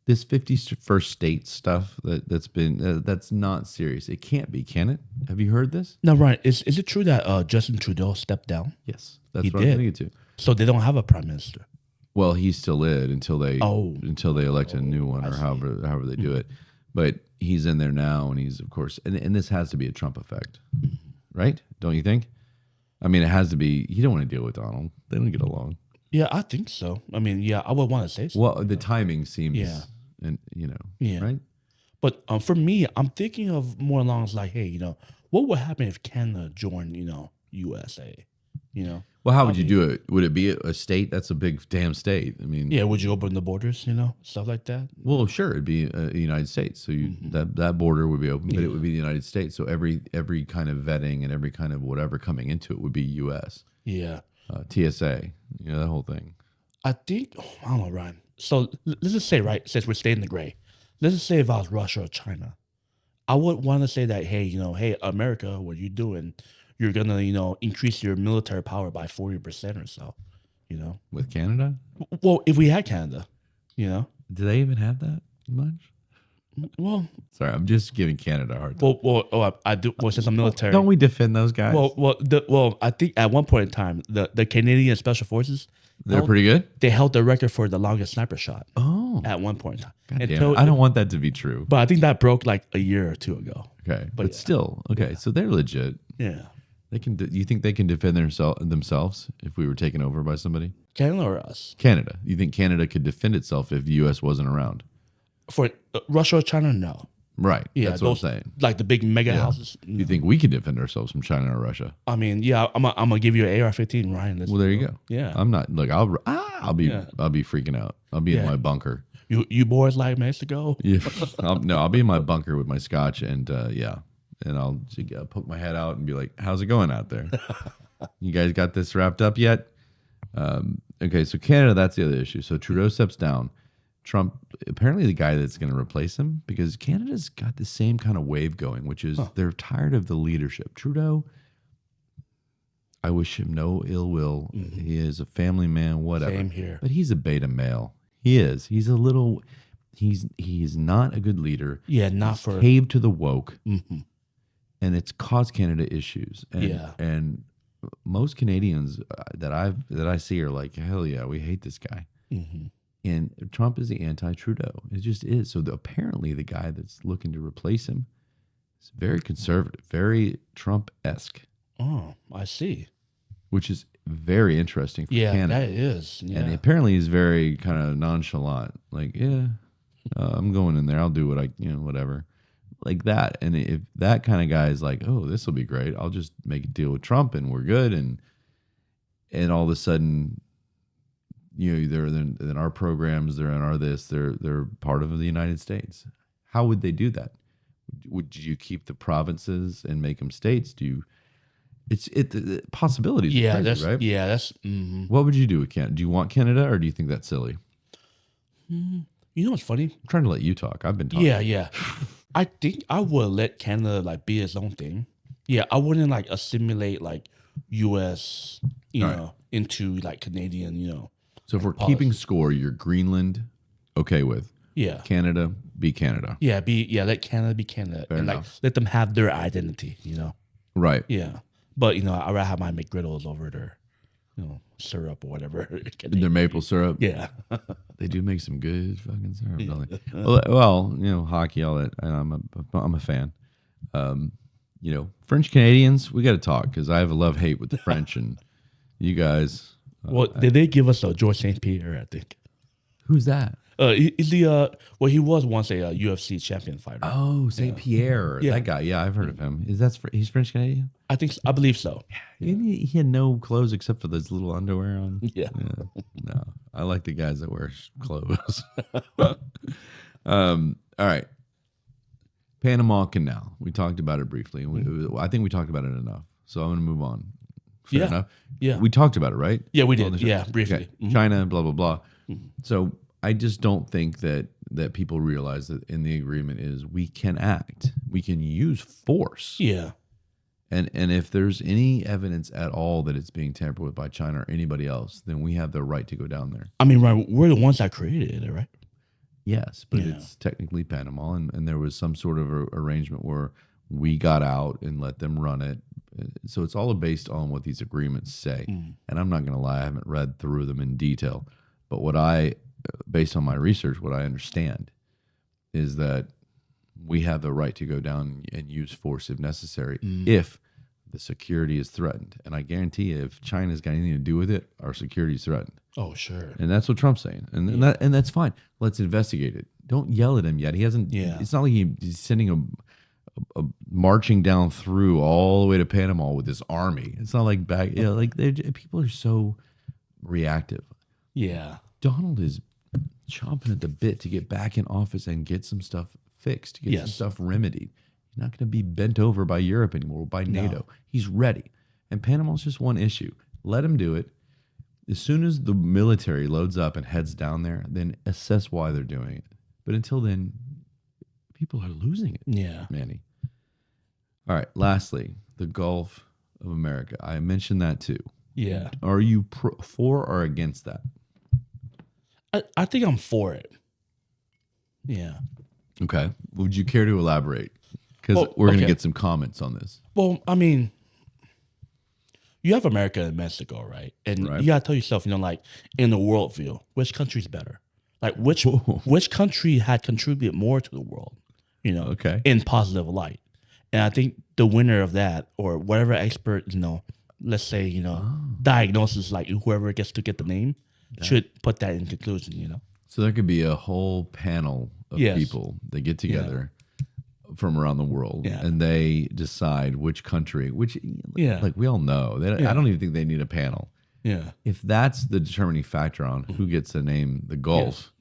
This 51st state stuff that's not serious. It can't be, can it? Have you heard this? No, right. Is it true that Justin Trudeau stepped down? Yes, that's He what I'm did. thinking too. So they don't have a prime minister. Well, he still is until they elect a new one, or however they do it. But he's in there now, and he's of course, and this has to be a Trump effect, right? Don't you think? I mean, it has to be. You don't want to deal with Donald; they don't get along. Yeah, I think so. I mean, yeah, I would want to say so. Well, the timing seems, Yeah. and Yeah. right? But for me, I'm thinking of more along as like, hey, what would happen if Canada joined, USA? Well, how How would you do do it? Would it be a state? That's a big damn state. I mean, Yeah, would you open the borders, stuff like that? well, sure, it'd be the United States. So that border would be open, but it would be the United States. So every kind of vetting and every kind of whatever coming into it would be U.S. Yeah. TSA, that whole thing. I think, I don't know, Ryan. So let's just say, right, since we're staying in the gray, let's just say if I was Russia or China, I would want to say that, hey, hey, America, what are you doing? You're going to, increase your military power by 40% or so, With Canada, Well, if we had Canada, do they even have that much? well, Sorry, I'm just giving Canada a hard time. I do, since I'm military. Don't we defend those guys? I think at one point in time, the Canadian Special Forces, They're pretty good. they held the record for the longest sniper shot Oh, at one point in time. God damn it. I don't want that to be true. But I think that broke like a year or two ago. Okay, but yeah. still, okay. So they're legit. Yeah. They can. You think they can defend themselves if we were taken over by somebody? Canada or us? Canada. You think Canada could defend itself if the U.S. wasn't around? For Russia or China, no. Right. Yeah, That's what I'm saying. Like the big mega Yeah. houses. You think we could defend ourselves from China or Russia? I mean, yeah, I'm gonna give you an AR-15, Ryan. Well, there you go. Yeah. I'm not. Look, I'll be freaking out. I'll be in Yeah. my bunker. You boys like Mexico? Yeah. I'll be in my bunker with my scotch and and I'll poke my head out and be like, "How's it going out there? You guys got this wrapped up yet?" Okay, so Canada, that's the other issue. So Trudeau steps down. Trump, apparently the guy that's going to replace him, because Canada's got the same kind of wave going, which is they're tired of the leadership. Trudeau, I wish him no ill will. Mm-hmm. He is a family man, whatever. Same here. But he's a beta male. He is. He's not a good leader. Yeah, he's caved to the woke. Mm-hmm. And it's caused Canada issues. And most Canadians that I see are like, hell yeah, we hate this guy. Mm-hmm. And Trump is the anti-Trudeau. It just is. So apparently the guy that's looking to replace him is very conservative, very Trump-esque. Oh, I see. Which is very interesting for Canada. Yeah, that is. Yeah. And apparently he's very kind of nonchalant. Like, I'm going in there. I'll do what whatever. Like that. And if that kind of guy is like, oh, this will be great. I'll just make a deal with Trump and we're good. And all of a sudden, they're in our programs, they're in our this, they're part of the United States. How would they do that? Would you keep the provinces and make them states? The possibilities. Yeah, are crazy, that's right. Yeah, that's. Mm-hmm. What would you do with Canada? Do you want Canada, or do you think that's silly? You know what's funny? I'm trying to let you talk. I've been talking. Yeah. I think I would let Canada like be its own thing. Yeah, I wouldn't like assimilate like U.S. into like Canadian. So if we're policy. keeping score, you're Greenland okay with? Yeah. Canada be Canada. Yeah, let Canada be Canada. Fair and enough. like let them have their identity, Right. Yeah. But I'd rather have my McGriddles over their, syrup or whatever. Their maple syrup. Yeah. They do make some good fucking syrup, don't they? Well, hockey, all that, and I'm a fan. French Canadians, we got to talk because I have a love-hate with the French, and you guys. Well, did they give us a George St. Pierre, I think. Who's that? He was once a UFC champion fighter. Oh, St. Pierre. Yeah. That guy. Yeah, I've heard of him. He's French Canadian? I believe so. He had no clothes except for those little underwear on. Yeah. No, I like the guys that wear clothes. All right. Panama Canal. We talked about it briefly. I think we talked about it enough. So I'm going to move on. Fair enough. Yeah. We talked about it, right? Yeah, we did. Yeah, briefly. Okay. Mm-hmm. China, blah, blah, blah. Mm-hmm. So I just don't think that people realize that in the agreement is we can act. We can use force. Yeah. And if there's any evidence at all that it's being tampered with by China or anybody else, then we have the right to go down there. I mean, right, we're the ones that created it, right? Yes, but it's technically Panama, and there was some sort of arrangement where we got out and let them run it. So it's all based on what these agreements say. And I'm not going to lie, I haven't read through them in detail. But based on my research, what I understand is that we have the right to go down and use force if necessary, if the security is threatened. And I guarantee you, if China's got anything to do with it, our security is threatened. Oh, sure. And that's what Trump's saying. And that's fine. Let's investigate it. Don't yell at him yet. He hasn't. Yeah. It's not like he's sending a marching down through all the way to Panama with his army. It's not like back. You know, like people are so reactive. Yeah. Donald is chomping at the bit to get back in office and get some stuff fixed, to get some stuff remedied. He's not going to be bent over by Europe anymore, by NATO. He's ready. And Panama's just one issue. Let him do it. As soon as the military loads up and heads down there, then assess why they're doing it. But until then, people are losing it. Yeah. Manny. All right. Lastly, the Gulf of America. I mentioned that too. Yeah. Are you for or against that? I think I'm for it. Yeah. Okay. Would you care to elaborate? Because we're going to get some comments on this. Well, I mean, you have America and Mexico, right? And you got to tell yourself, like in the worldview, which country's better? Like which country had contributed more to the world, in positive light? And I think the winner of that, or whatever expert, let's say, diagnosis, like whoever gets to get the name, should put that in conclusion, So there could be a whole panel of people that get together from around the world, and they decide which country, like we all know. I don't even think they need a panel. Yeah. If that's the determining factor on who gets to name the Gulf,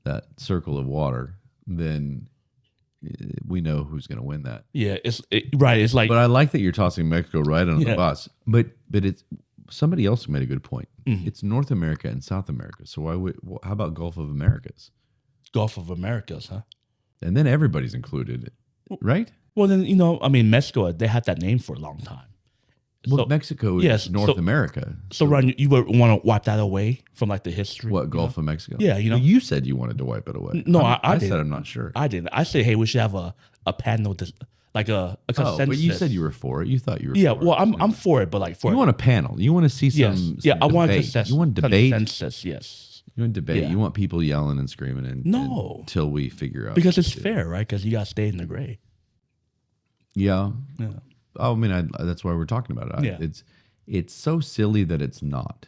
that circle of water, then we know who's going to win that. Yeah, it's like. But I like that you're tossing Mexico right under the bus. But it's somebody else made a good point. It's North America and South America. So how about Gulf of Americas? Gulf of Americas, huh? And then everybody's included, right? Well, then Mexico, they had that name for a long time. Well, Mexico is North America. So Ron, you would want to wipe that away from like the history. What, Gulf of Mexico? Yeah, Well, you said you wanted to wipe it away. No, I said I'm not sure. I didn't. I said, hey, we should have a panel, like a consensus. Oh, but you said you were for it. You thought you were. Yeah, for well, it. I'm for it, but like for you want a panel. You want to see some. I want debate. You want debate. Consensus, yes. You want debate. You want people yelling and screaming until we figure out, because it's fair, right? Because you got to stay in the gray. Yeah. I mean, that's why we're talking about it. It's so silly that it's not.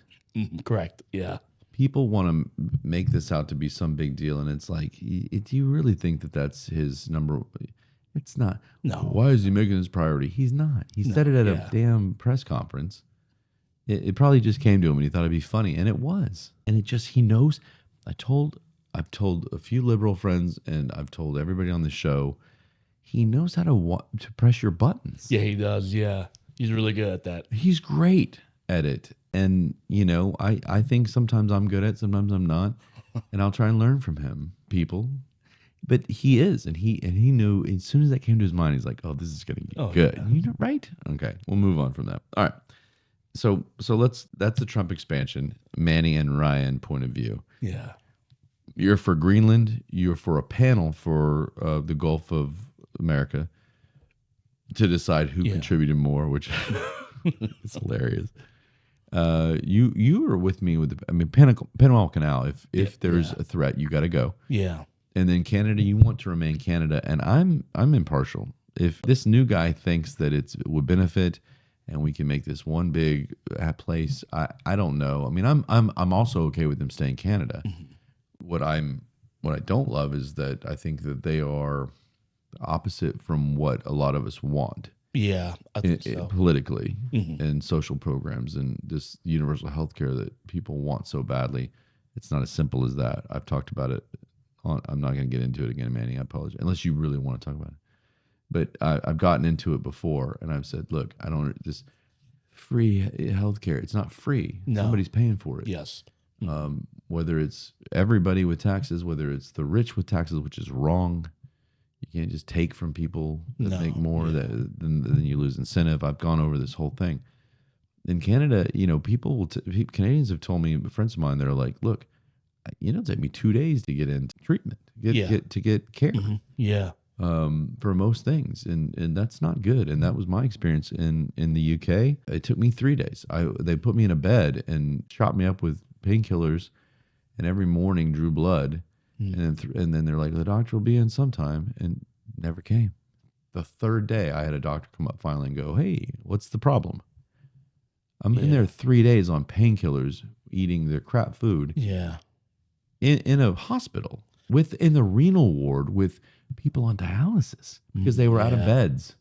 Correct. Yeah. People want to make this out to be some big deal, and it's like, do you really think that that's his number? It's not. No. Why is he making this priority? He's not. He said it at a damn press conference. It probably just came to him, and he thought it'd be funny, and it was. And he knows. I've told a few liberal friends, and I've told everybody on the show, he knows how to press your buttons. Yeah, he does. Yeah. He's really good at that. He's great at it. And, I think sometimes I'm good at it, sometimes I'm not. And I'll try and learn from him, people. But he is. And he knew as soon as that came to his mind, he's like, oh, this is going to get good. Yeah. Right? Okay. We'll move on from that. All right. So that's the Trump expansion, Manny and Ryan point of view. Yeah. You're for Greenland. You're for a panel for the Gulf of America to decide who contributed more, which is hilarious. You were with me with Panama Canal. If there's a threat, you got to go. Yeah. And then Canada, you want to remain Canada, and I'm impartial. If this new guy thinks that it would benefit, and we can make this one big place, I don't know. I mean, I'm also okay with them staying Canada. Mm-hmm. What I don't love is that I think that they are opposite from what a lot of us want. Yeah, I think so. Politically, and social programs and this universal health care that people want so badly. It's not as simple as that. I've talked about it. I'm not going to get into it again, Manny. I apologize. Unless you really want to talk about it. But I've gotten into it before, and I've said, look, I don't just free healthcare. It's not free. No. Somebody's paying for it. Yes. Whether it's everybody with taxes, whether it's the rich with taxes, which is wrong. You can't just take from people that make more than you lose incentive. I've gone over this whole thing. In Canada, Canadians have told me, friends of mine, they're like, look, it'll take me 2 days to get into treatment, to get care. Mm-hmm. Yeah. For most things, and that's not good. And that was my experience in the UK. It took me 3 days. They put me in a bed and shot me up with painkillers, and every morning drew blood, and then they're like, the doctor will be in sometime, and never came. The third day, I had a doctor come up finally and go, hey, what's the problem? I'm in there 3 days on painkillers, eating their crap food. Yeah. In a hospital. in the renal ward with people on dialysis because they were out of Yeah. beds.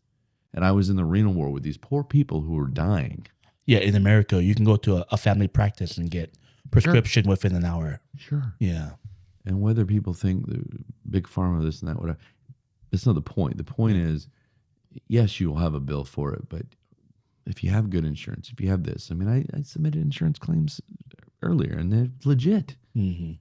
And I was in the renal ward with these poor people who were dying. Yeah, in America, you can go to a family practice and get prescription within an hour. Sure. Yeah. And whether people think the big pharma, this and that, whatever, that's not the point. The point is, yes, you will have a bill for it, but if you have good insurance, if you have this, I mean, I submitted insurance claims earlier and they're legit. Mm-hmm.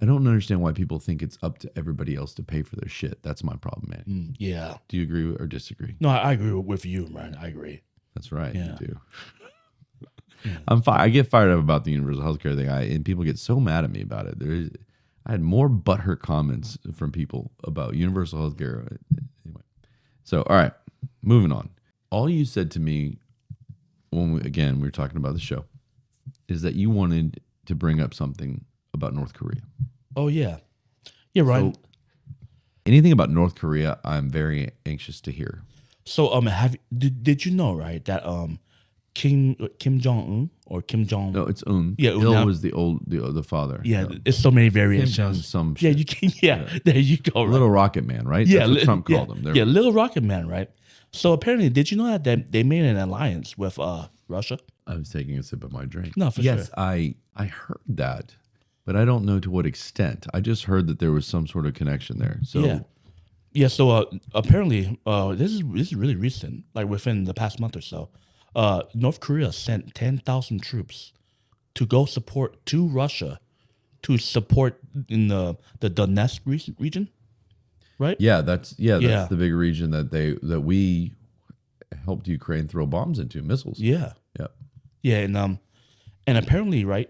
I don't understand why people think it's up to everybody else to pay for their shit. That's my problem, man. Yeah. Do you agree or disagree? No, I agree with you, man. I agree. That's right. Yeah. You do. I get fired up about the universal healthcare thing, and people get so mad at me about it. I had more butthurt comments from people about universal healthcare. Anyway, so all right, moving on. All you said to me when we were talking about the show is that you wanted to bring up something about North Korea. Oh yeah, yeah, right. So, anything about North Korea, I'm very anxious to hear. So did you know, right, that Kim Jong Un or Kim Jong? No, it's Un. Yeah, Il now- was the father. Yeah, it's so many Kim variations. Jong some Yeah, shit. you can. Yeah, there you go. Right? Little Rocket Man, right? Yeah, That's what Trump yeah, called him. There yeah, we go. Little Rocket Man, right? So apparently, did you know that they made an alliance with Russia? I was taking a sip of my drink. No, for yes, sure. I heard that, but I don't know to what extent. I just heard that there was some sort of connection there. So Yeah. Yeah, so apparently, this is really recent, like within the past month or so. North Korea sent 10,000 troops to go support to Russia to support in the Donetsk region, right? yeah, that's Yeah. the big region that we helped Ukraine throw bombs into, missiles. Yeah, Yeah. yeah, and apparently, right,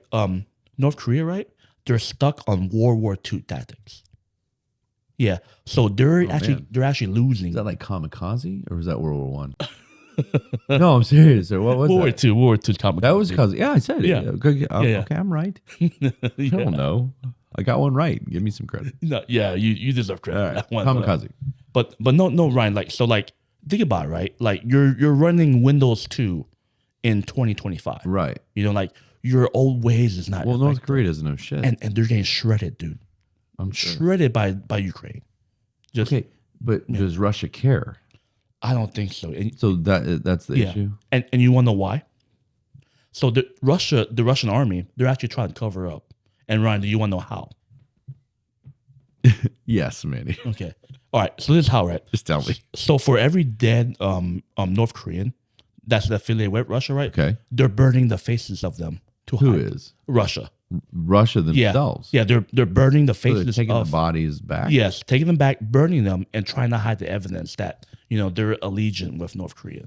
North Korea, right, they're stuck on World War II tactics. Yeah, so they're man. actually losing. Is that like kamikaze or was that World War One? No, I'm serious. Sir. What was World War that? II, World War II kamikaze. That was because I said it. Yeah. Okay, Yeah. okay, I'm right. yeah. I don't know. I got one right. Give me some credit. No, yeah, you deserve credit All for right, that one. kamikaze. But no, Ryan. Like think about it, right? Like you're running Windows 2 in 2025. Right. You know, like your old ways is not. Well, North effective. Korea doesn't know shit. and they're getting shredded, dude. I'm sure. Shredded by Ukraine. Just Okay, but does Russia care? I don't think so. And, So that's the yeah, issue. and you want to know why? So the Russian army, they're actually trying to cover up. And Ryan, do you want to know how? Yes, Manny. Okay. All right. So this is how, right? Just tell me. So for every dead North Korean that's affiliated with Russia, right? Okay. They're burning the faces of them to Who hide. is? Russia? Russia Yeah. themselves. Yeah, they're burning the So faces they're taking of the bodies back. yes, taking them back, burning them, and trying to hide the evidence that they're allegiant with North Korea.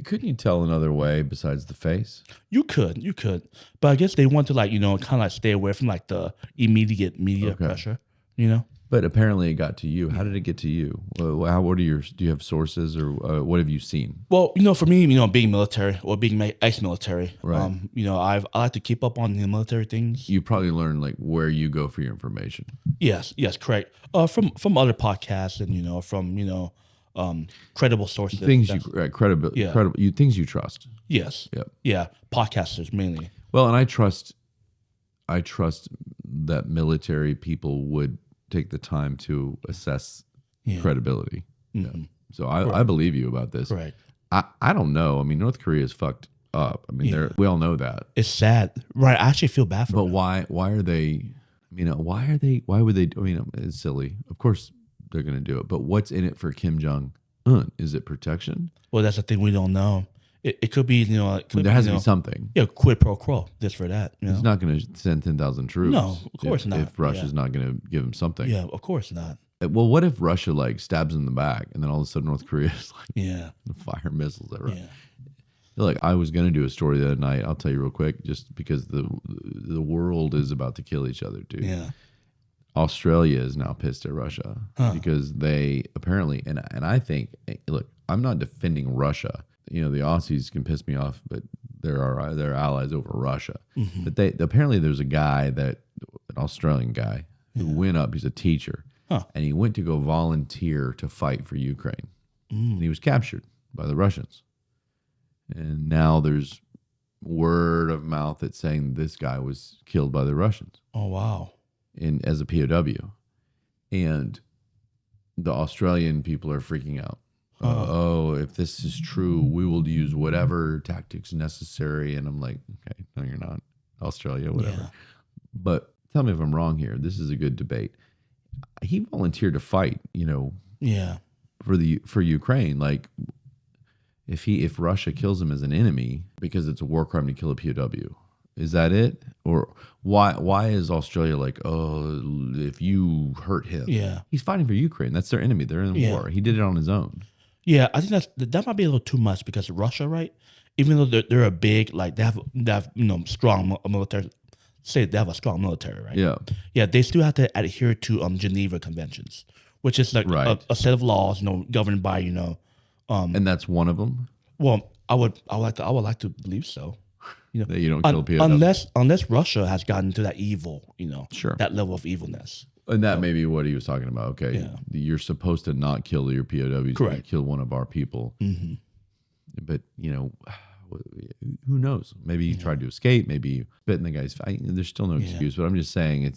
Couldn't you tell another way besides the face? You could, but I guess they want to kind of like stay away from like the immediate media Okay. pressure. But apparently it got to you. How did it get to you? What are your? Do you have sources or what have you seen? Well, for me, being military or being ex-military, Right. I like to keep up on the military things. You probably learned like where you go for your information. Yes, correct. From other podcasts and from credible sources. Things That's- you credible, Yeah. things you trust. yes, Yep. yeah, podcasters mainly. Well, and I trust that military people would take the time to assess Yeah. credibility. Mhm. So I believe you about this. Correct. I don't know. I mean, North Korea is fucked up. I mean, we all know that. It's sad, right? I actually feel bad for But them. why are they? Why would they? I mean, it's silly. Of course, they're going to do it. But what's in it for Kim Jong Un? Is it protection? Well, that's the thing we don't know. It could be, it could There has to be be something. Yeah, quid pro quo, this for that. He's not going to send 10,000 troops. No, of course not. If Russia's not going to give him something. Yeah, of course not. Well, what if Russia like stabs him in the back, and then all of a sudden North Korea is like Yeah, fire missiles at Russia? yeah. Like I was going to do a story the other night. I'll tell you real quick, just because the world is about to kill each other, dude. Yeah. Australia is now pissed at Russia because they apparently, and I think, look, I'm not defending Russia. The Aussies can piss me off, but they're allies over Russia. Mm-hmm. But apparently there's a guy an Australian guy who went up. He's a teacher, and he went to go volunteer to fight for Ukraine, and he was captured by the Russians. And now there's word of mouth that's saying this guy was killed by the Russians Oh wow. as a POW. And the Australian people are freaking out. If this is true, we will use whatever tactics necessary. And I'm like, okay, no, you're not. Australia, whatever. Yeah. But tell me if I'm wrong here. This is a good debate. He volunteered to fight, Yeah. for Ukraine. Like, if Russia kills him as an enemy because it's a war crime to kill a POW, is that it? Or why is Australia like, oh, if you hurt him? Yeah. He's fighting for Ukraine. That's their enemy. They're in war. He did it on his own. Yeah, I think that might be a little too much because Russia, right? Even though they're a big, like they have strong military. Say they have a strong military, right? Yeah. Yeah, they still have to adhere to Geneva Conventions, which is like Right. a set of laws, governed by And that's one of them. Well, I would like to believe so. That you don't kill POW. Unless Russia has gotten to that evil, Sure. that level of evilness. And that may be what he was talking about. Okay, Yeah. you're supposed to not kill your POWs. Correct. You kill one of our people. Mm-hmm. But who knows? Maybe he tried to escape. Maybe he bit in the guy's face. There's still no excuse. But I'm just saying, it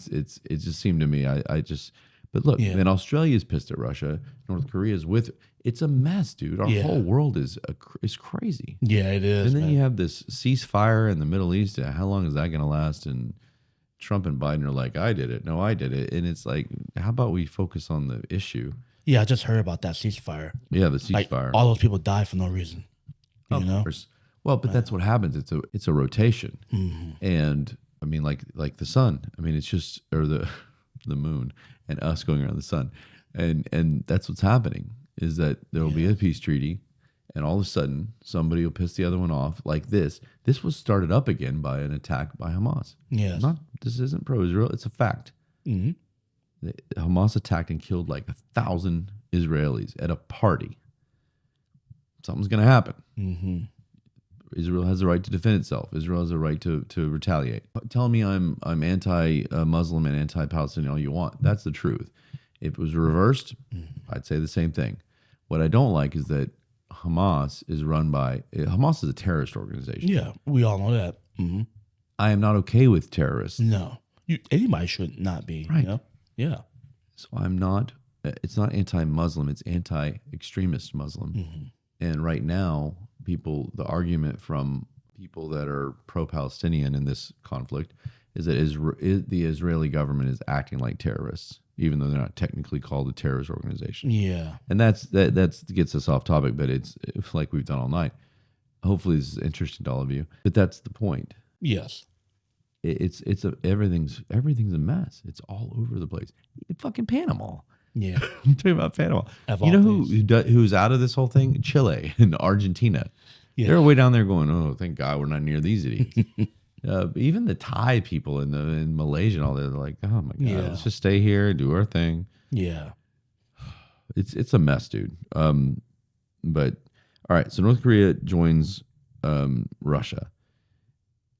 just seemed to me. But look, Yeah. man, Australia's pissed at Russia. North Korea's with. It's a mess, dude. Our whole world is crazy. Yeah, it is. And then man. you have this ceasefire in the Middle East. How long is that going to last? And Trump and Biden are like, I did it. No, I did it. And it's like, how about we focus on the issue? Yeah, I just heard about that ceasefire. Yeah, the Like ceasefire. all those people died for no reason. Of You know? course. Well, but that's what happens. It's a rotation. Mm-hmm. And I mean, like the sun. I mean, it's just or the moon and us going around the sun. And that's what's happening is that there will be a peace treaty. And all of a sudden, somebody will piss the other one off like this. This was started up again by an attack by Hamas. Yes. This isn't pro-Israel. It's a fact. Mm-hmm. Hamas attacked and killed like 1,000 Israelis at a party. Something's going to happen. Mm-hmm. Israel has the right to defend itself. Israel has the right to retaliate. Tell me I'm anti-Muslim and anti-Palestinian all you want. That's the truth. If it was reversed, I'd say the same thing. What I don't like is that Hamas is a terrorist organization. Yeah, we all know that. Mm-hmm. I am not okay with terrorists. No, anybody should not be. Right. Yeah. So I'm not, it's not anti-Muslim, it's anti-extremist Muslim. Mm-hmm. And right now, the argument from people that are pro-Palestinian in this conflict is that the Israeli government is acting like terrorists, even though they're not technically called a terrorist organization. Yeah. And that gets us off topic, but it's like we've done all night. Hopefully this is interesting to all of you, but that's the point. Yes. Everything's a mess. It's all over the place. Fucking Panama. Yeah. I'm talking about Panama. Of You know all who's out of this whole thing? Chile and Argentina. Yeah. They're way down there going, oh, thank God we're not near these idiots. Even the Thai people in Malaysia and all that, they're like, oh my God, let's just stay here and do our thing. Yeah. It's a mess, dude. But all right, so North Korea joins Russia.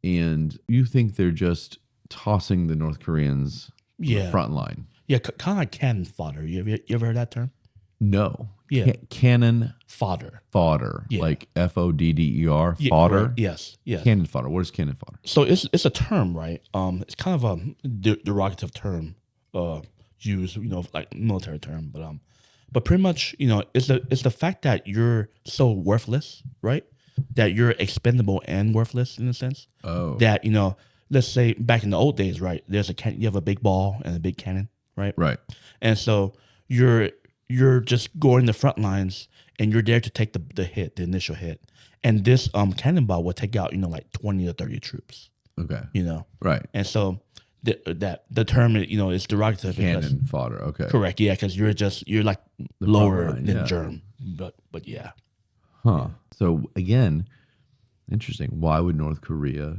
And you think they're just tossing the North Koreans to the front line? Yeah, kind of like cannon fodder. You ever heard that term? No. Yeah. Cannon Fodder. Yeah. Like FODDER, fodder? Right. Yes. Cannon fodder. What is cannon fodder? So it's a term, right? It's kind of a derogative term used, like military term, but pretty much, it's the fact that you're so worthless, right? That you're expendable and worthless in a sense. Oh. That, let's say back in the old days, right? You have a big ball and a big cannon, right? Right. And so you're just going the front lines and you're there to take the initial hit. And this cannonball will take out, like 20 or 30 troops. Okay. Right. And so the term, is derogative. Cannon fodder. Okay. Correct. Yeah, because you're like The lower front line, than yeah. germ. But yeah. Huh. So again, interesting. Why would North Korea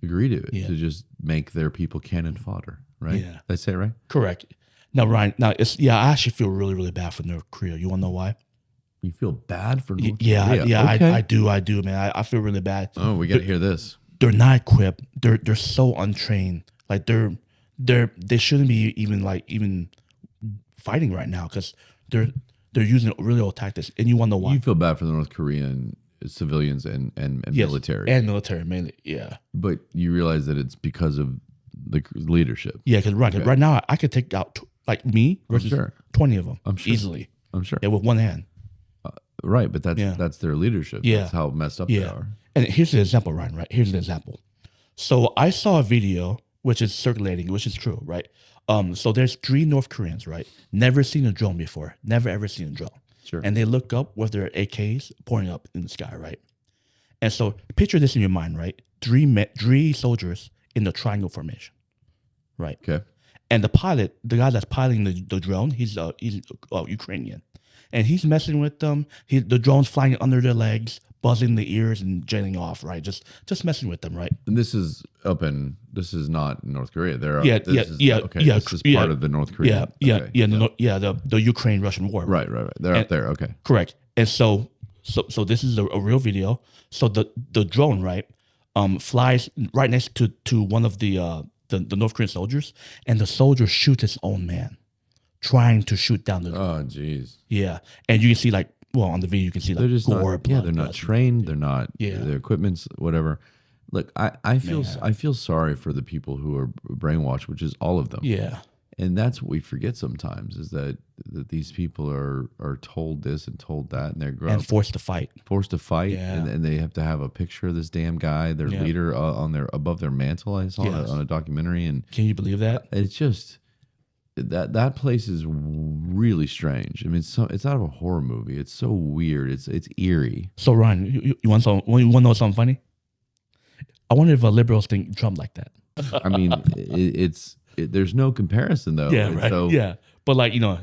agree to it? Yeah. To just make their people cannon fodder, right? Yeah. Did I say it right? Correct. Now, Ryan, I actually feel really, really bad for North Korea. You want to know why? You feel bad for North Yeah, Korea? yeah, Okay. I do, man. I feel really bad. Oh, we got to hear this. They're not equipped. They're so untrained. Like they shouldn't be even fighting right now because they're using really old tactics. And you want to know why? You feel bad for the North Korean civilians and Yes, military. and military mainly. Yeah, But you realize that it's because of the leadership. yeah. Because right now I could take out like me versus sure. 20 of them. I'm sure. Easily. I'm sure. Yeah, with one hand. Right, but Yeah. that's their leadership. Yeah. That's how messed up they Yeah. are. And here's the example, Ryan, right? Here's the example. So I saw a video which is circulating, which is true, right? So there's 3 North Koreans, right? Never seen a drone before. Never ever seen a drone. Sure. And they look up with their AKs pointing up in the sky, right? And so picture this in your mind, right? 3 soldiers in the triangle formation, right? Okay. And the pilot, the guy that's piloting the drone, he's Ukrainian, and he's messing with them. The drone's flying under their legs, buzzing the ears and jetting off, right? Just messing with them, right? And this is not North Korea. Yeah. Okay, this is part of the North Korea. The Ukraine-Russian war. Right. They're up there. Okay. Correct. And so this is a real video. So the drone, right, flies right next to one of the North Korean soldiers, and the soldier shoots his own man, trying to shoot down the drone. Oh, jeez. Yeah, and you can see on the video you can see They're just gore, not. blood, They're not blood. trained. They're not. Yeah. Their equipment's whatever. Look, I feel sorry for the people who are brainwashed, which is all of them. Yeah. And that's what we forget sometimes is that these people are told this and told that, and they're And forced to fight. Yeah. and they have to have a picture of this damn guy, their leader, above their mantle. I saw it on a documentary, and Can you believe that? it's just that place is really strange. I mean, it's out of a horror movie. It's so weird. It's eerie. So Ryan, you want to know something funny? I wonder if liberals think Trump like that. I mean, there's no comparison though. Yeah, And right. So, yeah, but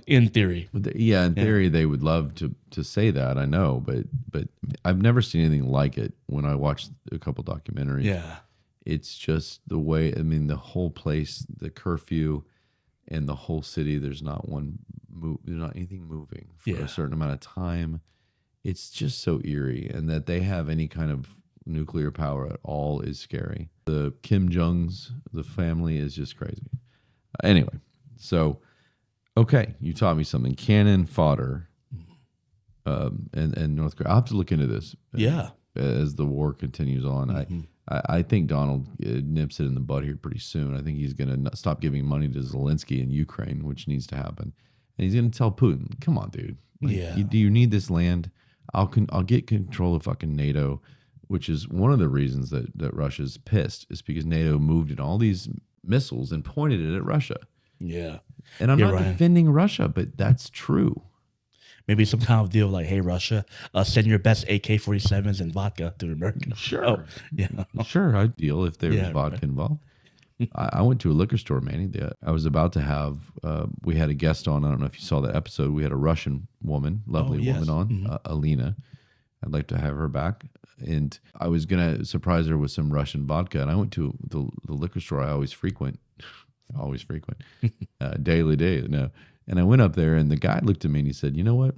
in theory. in theory, they would love to say that. I know, but I've never seen anything like it. When I watched a couple documentaries, Yeah. it's just the way. I mean, the whole place, the curfew, and the whole city. There's not anything moving for a certain amount of time. It's just so eerie, and that they have any kind of nuclear power at all is scary. The Kim Jong's, the family is just crazy. Anyway, so okay, you taught me something. Cannon fodder, and North Korea. I'll have to look into this. Yeah. As the war continues on, Mm-hmm. I think Donald nips it in the bud here pretty soon. I think he's going to stop giving money to Zelensky in Ukraine, which needs to happen, and he's going to tell Putin, "Come on, dude. Do you need this land? I'll get control of fucking NATO." Which is one of the reasons that Russia's pissed, is because NATO moved in all these missiles and pointed it at Russia. Yeah. And I'm not Ryan. defending Russia, but that's true. Maybe some kind of deal like, hey, Russia, send your best AK-47s and vodka to America. Sure. Oh, yeah. Sure, I'd deal if there was vodka right. involved. I went to a liquor store, Manny. I was about to have, we had a guest on. I don't know if you saw that episode. We had a Russian woman, lovely woman on, Alina. I'd like to have her back. And I was going to surprise her with some Russian vodka. And I went to the liquor store I always frequent, daily. No. And I went up there, and the guy looked at me and he said, "You know what?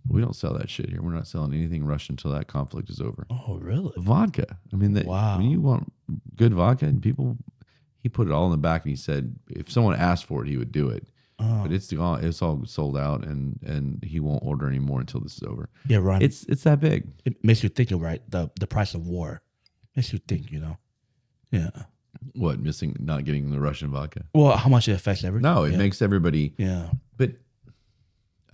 We don't sell that shit here. We're not selling anything Russian until that conflict is over." Oh, really? Vodka. I mean, Wow. when you want good vodka, and he put it all in the back, and he said if someone asked for it, he would do it. Oh. But it's all sold out, and he won't order anymore until this is over. Yeah, Ryan. It's that big. It makes you think, right? The price of war makes you think, Yeah. What, not getting the Russian vodka? Well, how much it affects everything. No, it makes everybody. Yeah. But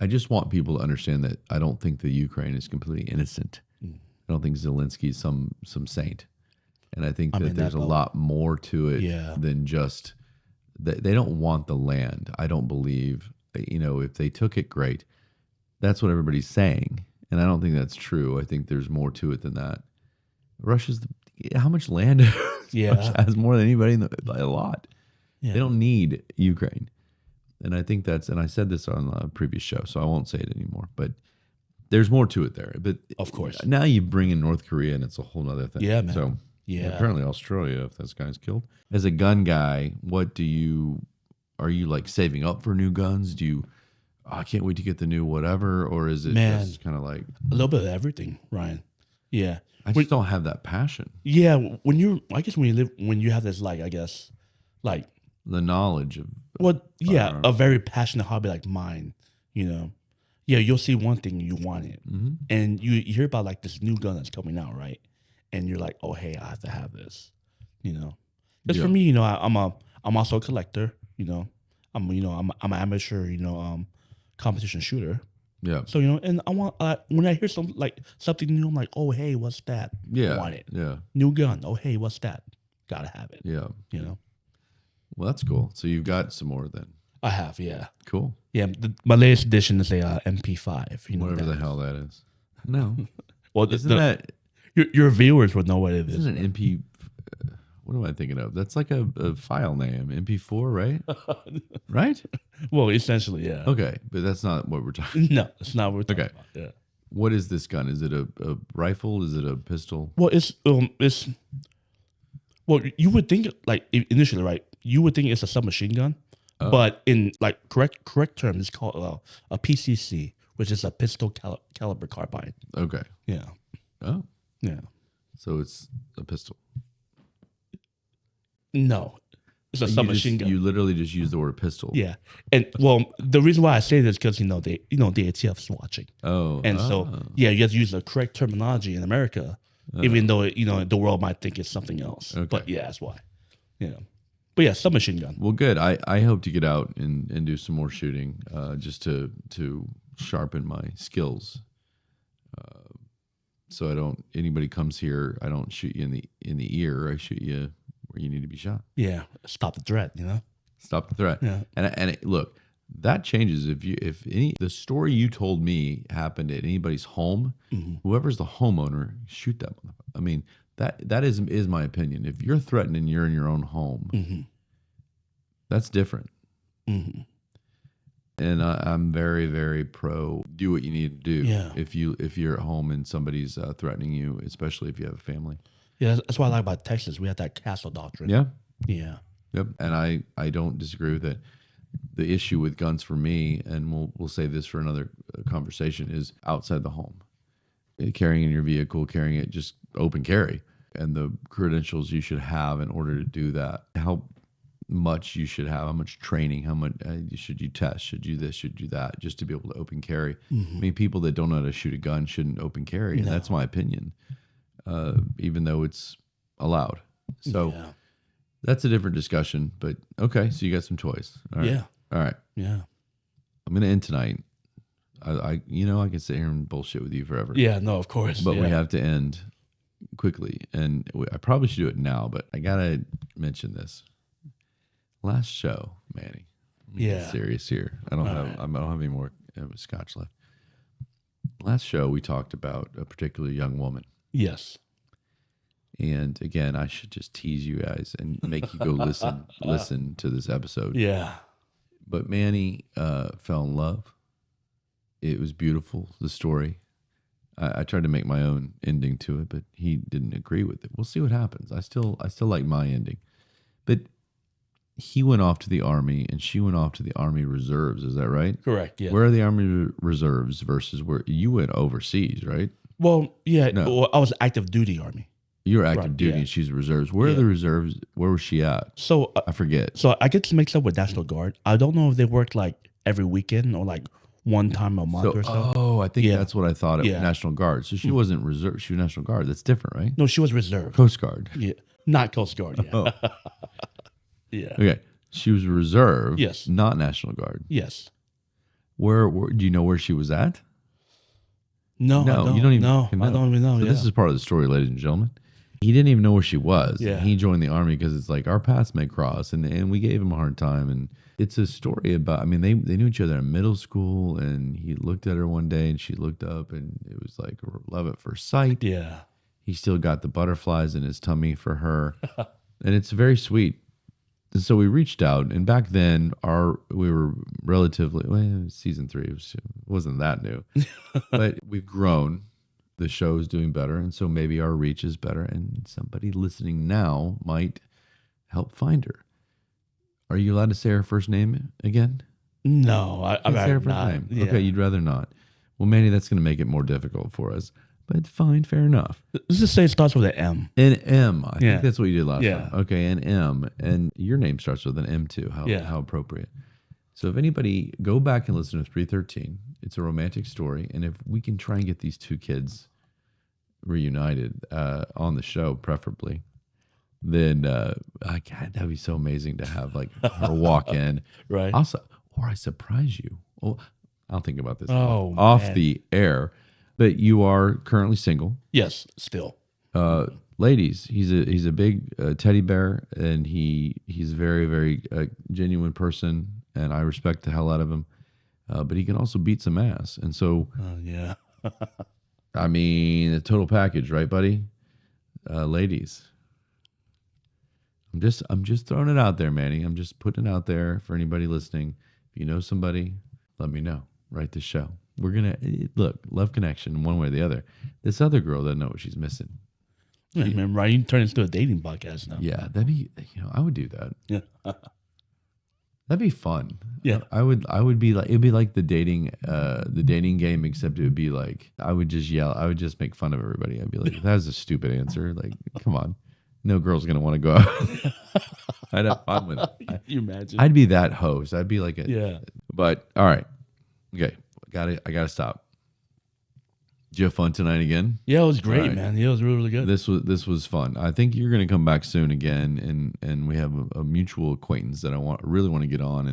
I just want people to understand that I don't think the Ukraine is completely innocent. I don't think Zelensky's some saint, and I think that there's a lot more to it than just. They don't want the land. I don't believe, if they took it, great. That's what everybody's saying. And I don't think that's true. I think there's more to it than that. How much land? Russia has more than anybody a lot. Yeah. They don't need Ukraine. And I think and I said this on a previous show, so I won't say it anymore, but there's more to it there. But of course, now you bring in North Korea, and it's a whole other thing. Yeah, man. So apparently Australia, if this guy's killed. As a gun guy, are you like saving up for new guns? I can't wait to get the new whatever, or is it just kind of like a little bit of everything, Ryan? Yeah, I just don't have that passion. Yeah, when you have this the knowledge of a very passionate hobby like mine, you'll see one thing you want it, and you hear about like this new gun that's coming out, right? And you're like, oh hey, I have to have this, Because for me, I'm also a collector, I'm an amateur, competition shooter. Yeah. So and I want when I hear something new, I'm like, oh hey, what's that? I want it. Yeah. New gun. Oh hey, what's that? Gotta have it. Yeah. You know. Well, that's cool. So you've got some more then. I have, yeah. Cool. Yeah, my latest edition is a MP5. Whatever the hell that is. No. Well, Isn't that your viewers would know what it is. isn't an MP? What am I thinking of? That's like a file name, MP4, right? Right? Well, essentially, yeah. Okay, but that's not what we're talking. No, it's not what we're talking Okay. about. Yeah. What is this gun? Is it a rifle? Is it a pistol? Well, it's well, you would think initially, right? You would think it's a submachine gun, but in correct terms, it's called a PCC, which is a pistol caliber carbine. Okay. Yeah. Oh, Yeah. so it's a pistol. No, it's a submachine gun. You literally just use the word pistol. Yeah, and well, the reason why I say this is because the ATF's watching. Oh. And so, yeah, you have to use the correct terminology in America, even though the world might think it's something else. Okay. But yeah, that's why. But yeah, submachine gun. Well, good. I hope to get out and do some more shooting, just to sharpen my skills. So anybody comes here, I don't shoot you in the ear. I shoot you where you need to be shot. Yeah, stop the threat. Stop the threat. Yeah. And look, that changes if the story you told me happened at anybody's home. Whoever's the homeowner, shoot that motherfucker. I mean, that is my opinion. If you're threatened and you're in your own home, that's different. And I'm very, very pro. Do what you need to do. Yeah. If you're at home and somebody's threatening you, especially if you have a family. Yeah, that's what I like about Texas. We have that castle doctrine. Yeah. Yeah. Yep. And I don't disagree with it. The issue with guns for me, and we'll save this for another conversation, is outside the home. Carrying in your vehicle, carrying it just open carry, and the credentials you should have in order to do that. How much you should have, how much training, how much should you test, should you this, should you that, just to be able to open carry. I mean, people that don't know how to shoot a gun shouldn't open carry, and that's my opinion, even though it's allowed. So that's a different discussion, but okay, so you got some toys. All right. Yeah. All right. Yeah. I'm going to end tonight. I can sit here and bullshit with you forever. Yeah, no, of course. But we have to end quickly, and I probably should do it now, but I got to mention this. Last show, Manny. Get serious here. I don't have any more scotch left. Last show, we talked about a particular young woman. Yes. And again, I should just tease you guys and make you go listen to this episode. Yeah. But Manny fell in love. It was beautiful, the story. I tried to make my own ending to it, but he didn't agree with it. We'll see what happens. I still like my ending. But he went off to the Army and she went off to the Army Reserves. Is that right? Correct, yeah. Where are the Army Reserves versus where you went overseas, right? Well, yeah. No. Well, I was active duty Army. You were active duty and she's reserves. Where are the reserves? Where was she at? So I forget. So I get mixed up with National Guard. I don't know if they work like every weekend or like one time a month or so. Oh, I think that's what I thought. National Guard. So she wasn't reserve. She was National Guard. That's different, right? No, she was reserve. Coast Guard. Yeah, not Coast Guard. Yeah. Oh. Yeah. Okay. She was reserve. Yes. Not National Guard. Where do you know where she was at? No, you don't even. No, I don't even know. So this is part of the story, ladies and gentlemen. He didn't even know where she was. Yeah. He joined the Army because it's like our paths may cross, and we gave him a hard time. And it's a story about. I mean, they knew each other in middle school, and he looked at her one day, and she looked up, and it was like love at first sight. Yeah. He still got the butterflies in his tummy for her, and it's very sweet. And so we reached out, and back then we were relatively season 3 wasn't that new, but we've grown. The show is doing better, and so maybe our reach is better, and somebody listening now might help find her. Are you allowed to say her first name again? No, I'd say her first not. name. Yeah. Okay, you'd rather not. Well, Manny, that's going to make it more difficult for us, but fine, fair enough. Let's just say it starts with an M. An M. I think that's what you did last time. Okay, an M, and your name starts with an M too. How appropriate. So if anybody, go back and listen to 313. It's a romantic story, and if we can try and get these two kids reunited on the show, preferably, then God, that'd be so amazing to have like her walk in. Right. Also, or I surprise you. Well, I'll think about this Oh, off man. the air. But you are currently single. Yes, still. Ladies, he's a big teddy bear, and he's a very, very genuine person, and I respect the hell out of him. But he can also beat some ass, and so Yeah. I mean, the total package, right, buddy? Ladies, I'm just throwing it out there, Manny. I'm just putting it out there for anybody listening. If you know somebody, let me know. Write the show. We're gonna look love connection one way or the other. This other girl doesn't know what she's missing. Yeah, man, right? You can turn it into a dating podcast now. Yeah, that'd be I would do that. Yeah. That'd be fun. Yeah. I would be like it'd be like the dating game, except it would be like I would just yell. I would just make fun of everybody. I'd be like, that was a stupid answer. Like, come on. No girl's gonna want to go out. I'd have fun with it. Can you imagine? I'd be that host. I'd be like a Yeah. But all right. Okay. I gotta stop. Did you have fun tonight again? Yeah, it was great, All right. man. Yeah, it was really, really good. This was fun. I think you're going to come back soon again, and we have a mutual acquaintance that I really want to get on,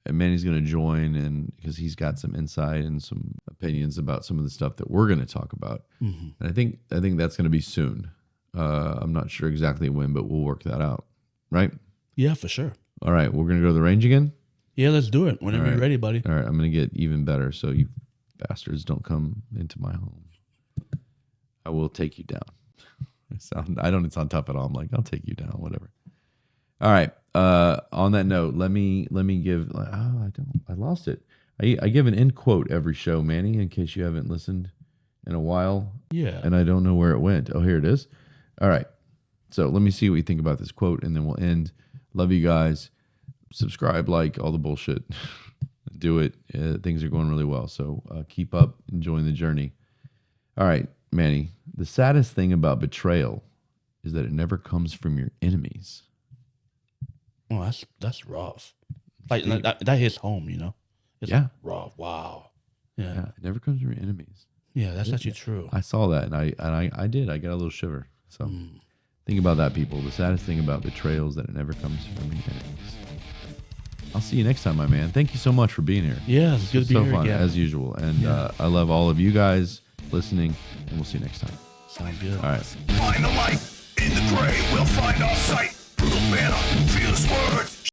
and Manny's going to join, and because he's got some insight and some opinions about some of the stuff that we're going to talk about, and I think that's going to be soon. I'm not sure exactly when, but we'll work that out. Right? Yeah, for sure. All right, we're going to go to the range again. Yeah, let's do it. Whenever you're ready, buddy. All right, I'm going to get even better, so you bastards don't come into my home. I will take you down. I don't sound tough at all. I'm like, I'll take you down, whatever. All right. On that note, let me give. I lost it. I give an end quote every show, Manny, in case you haven't listened in a while. Yeah. And I don't know where it went. Oh, here it is. All right. So let me see what you think about this quote, and then we'll end. Love you guys. Subscribe, like all the bullshit. Do it. Things are going really well. So keep up, enjoying the journey. All right, Manny. The saddest thing about betrayal is that it never comes from your enemies. Oh, that's rough. Like that hits home, you know. It's Yeah. rough. Wow. Yeah, Yeah. it never comes from your enemies. Yeah, that's actually true. I saw that, and I did. I got a little shiver. So think about that, people. The saddest thing about betrayal is that it never comes from your enemies. I'll see you next time, my man. Thank you so much for being here. Yeah, it's good to be so here fun, again. as usual. And I love all of you guys listening, and we'll see you next time. Sounds good. All right. Find the light in the gray. We'll find our sight. Brutal banner, fearless words.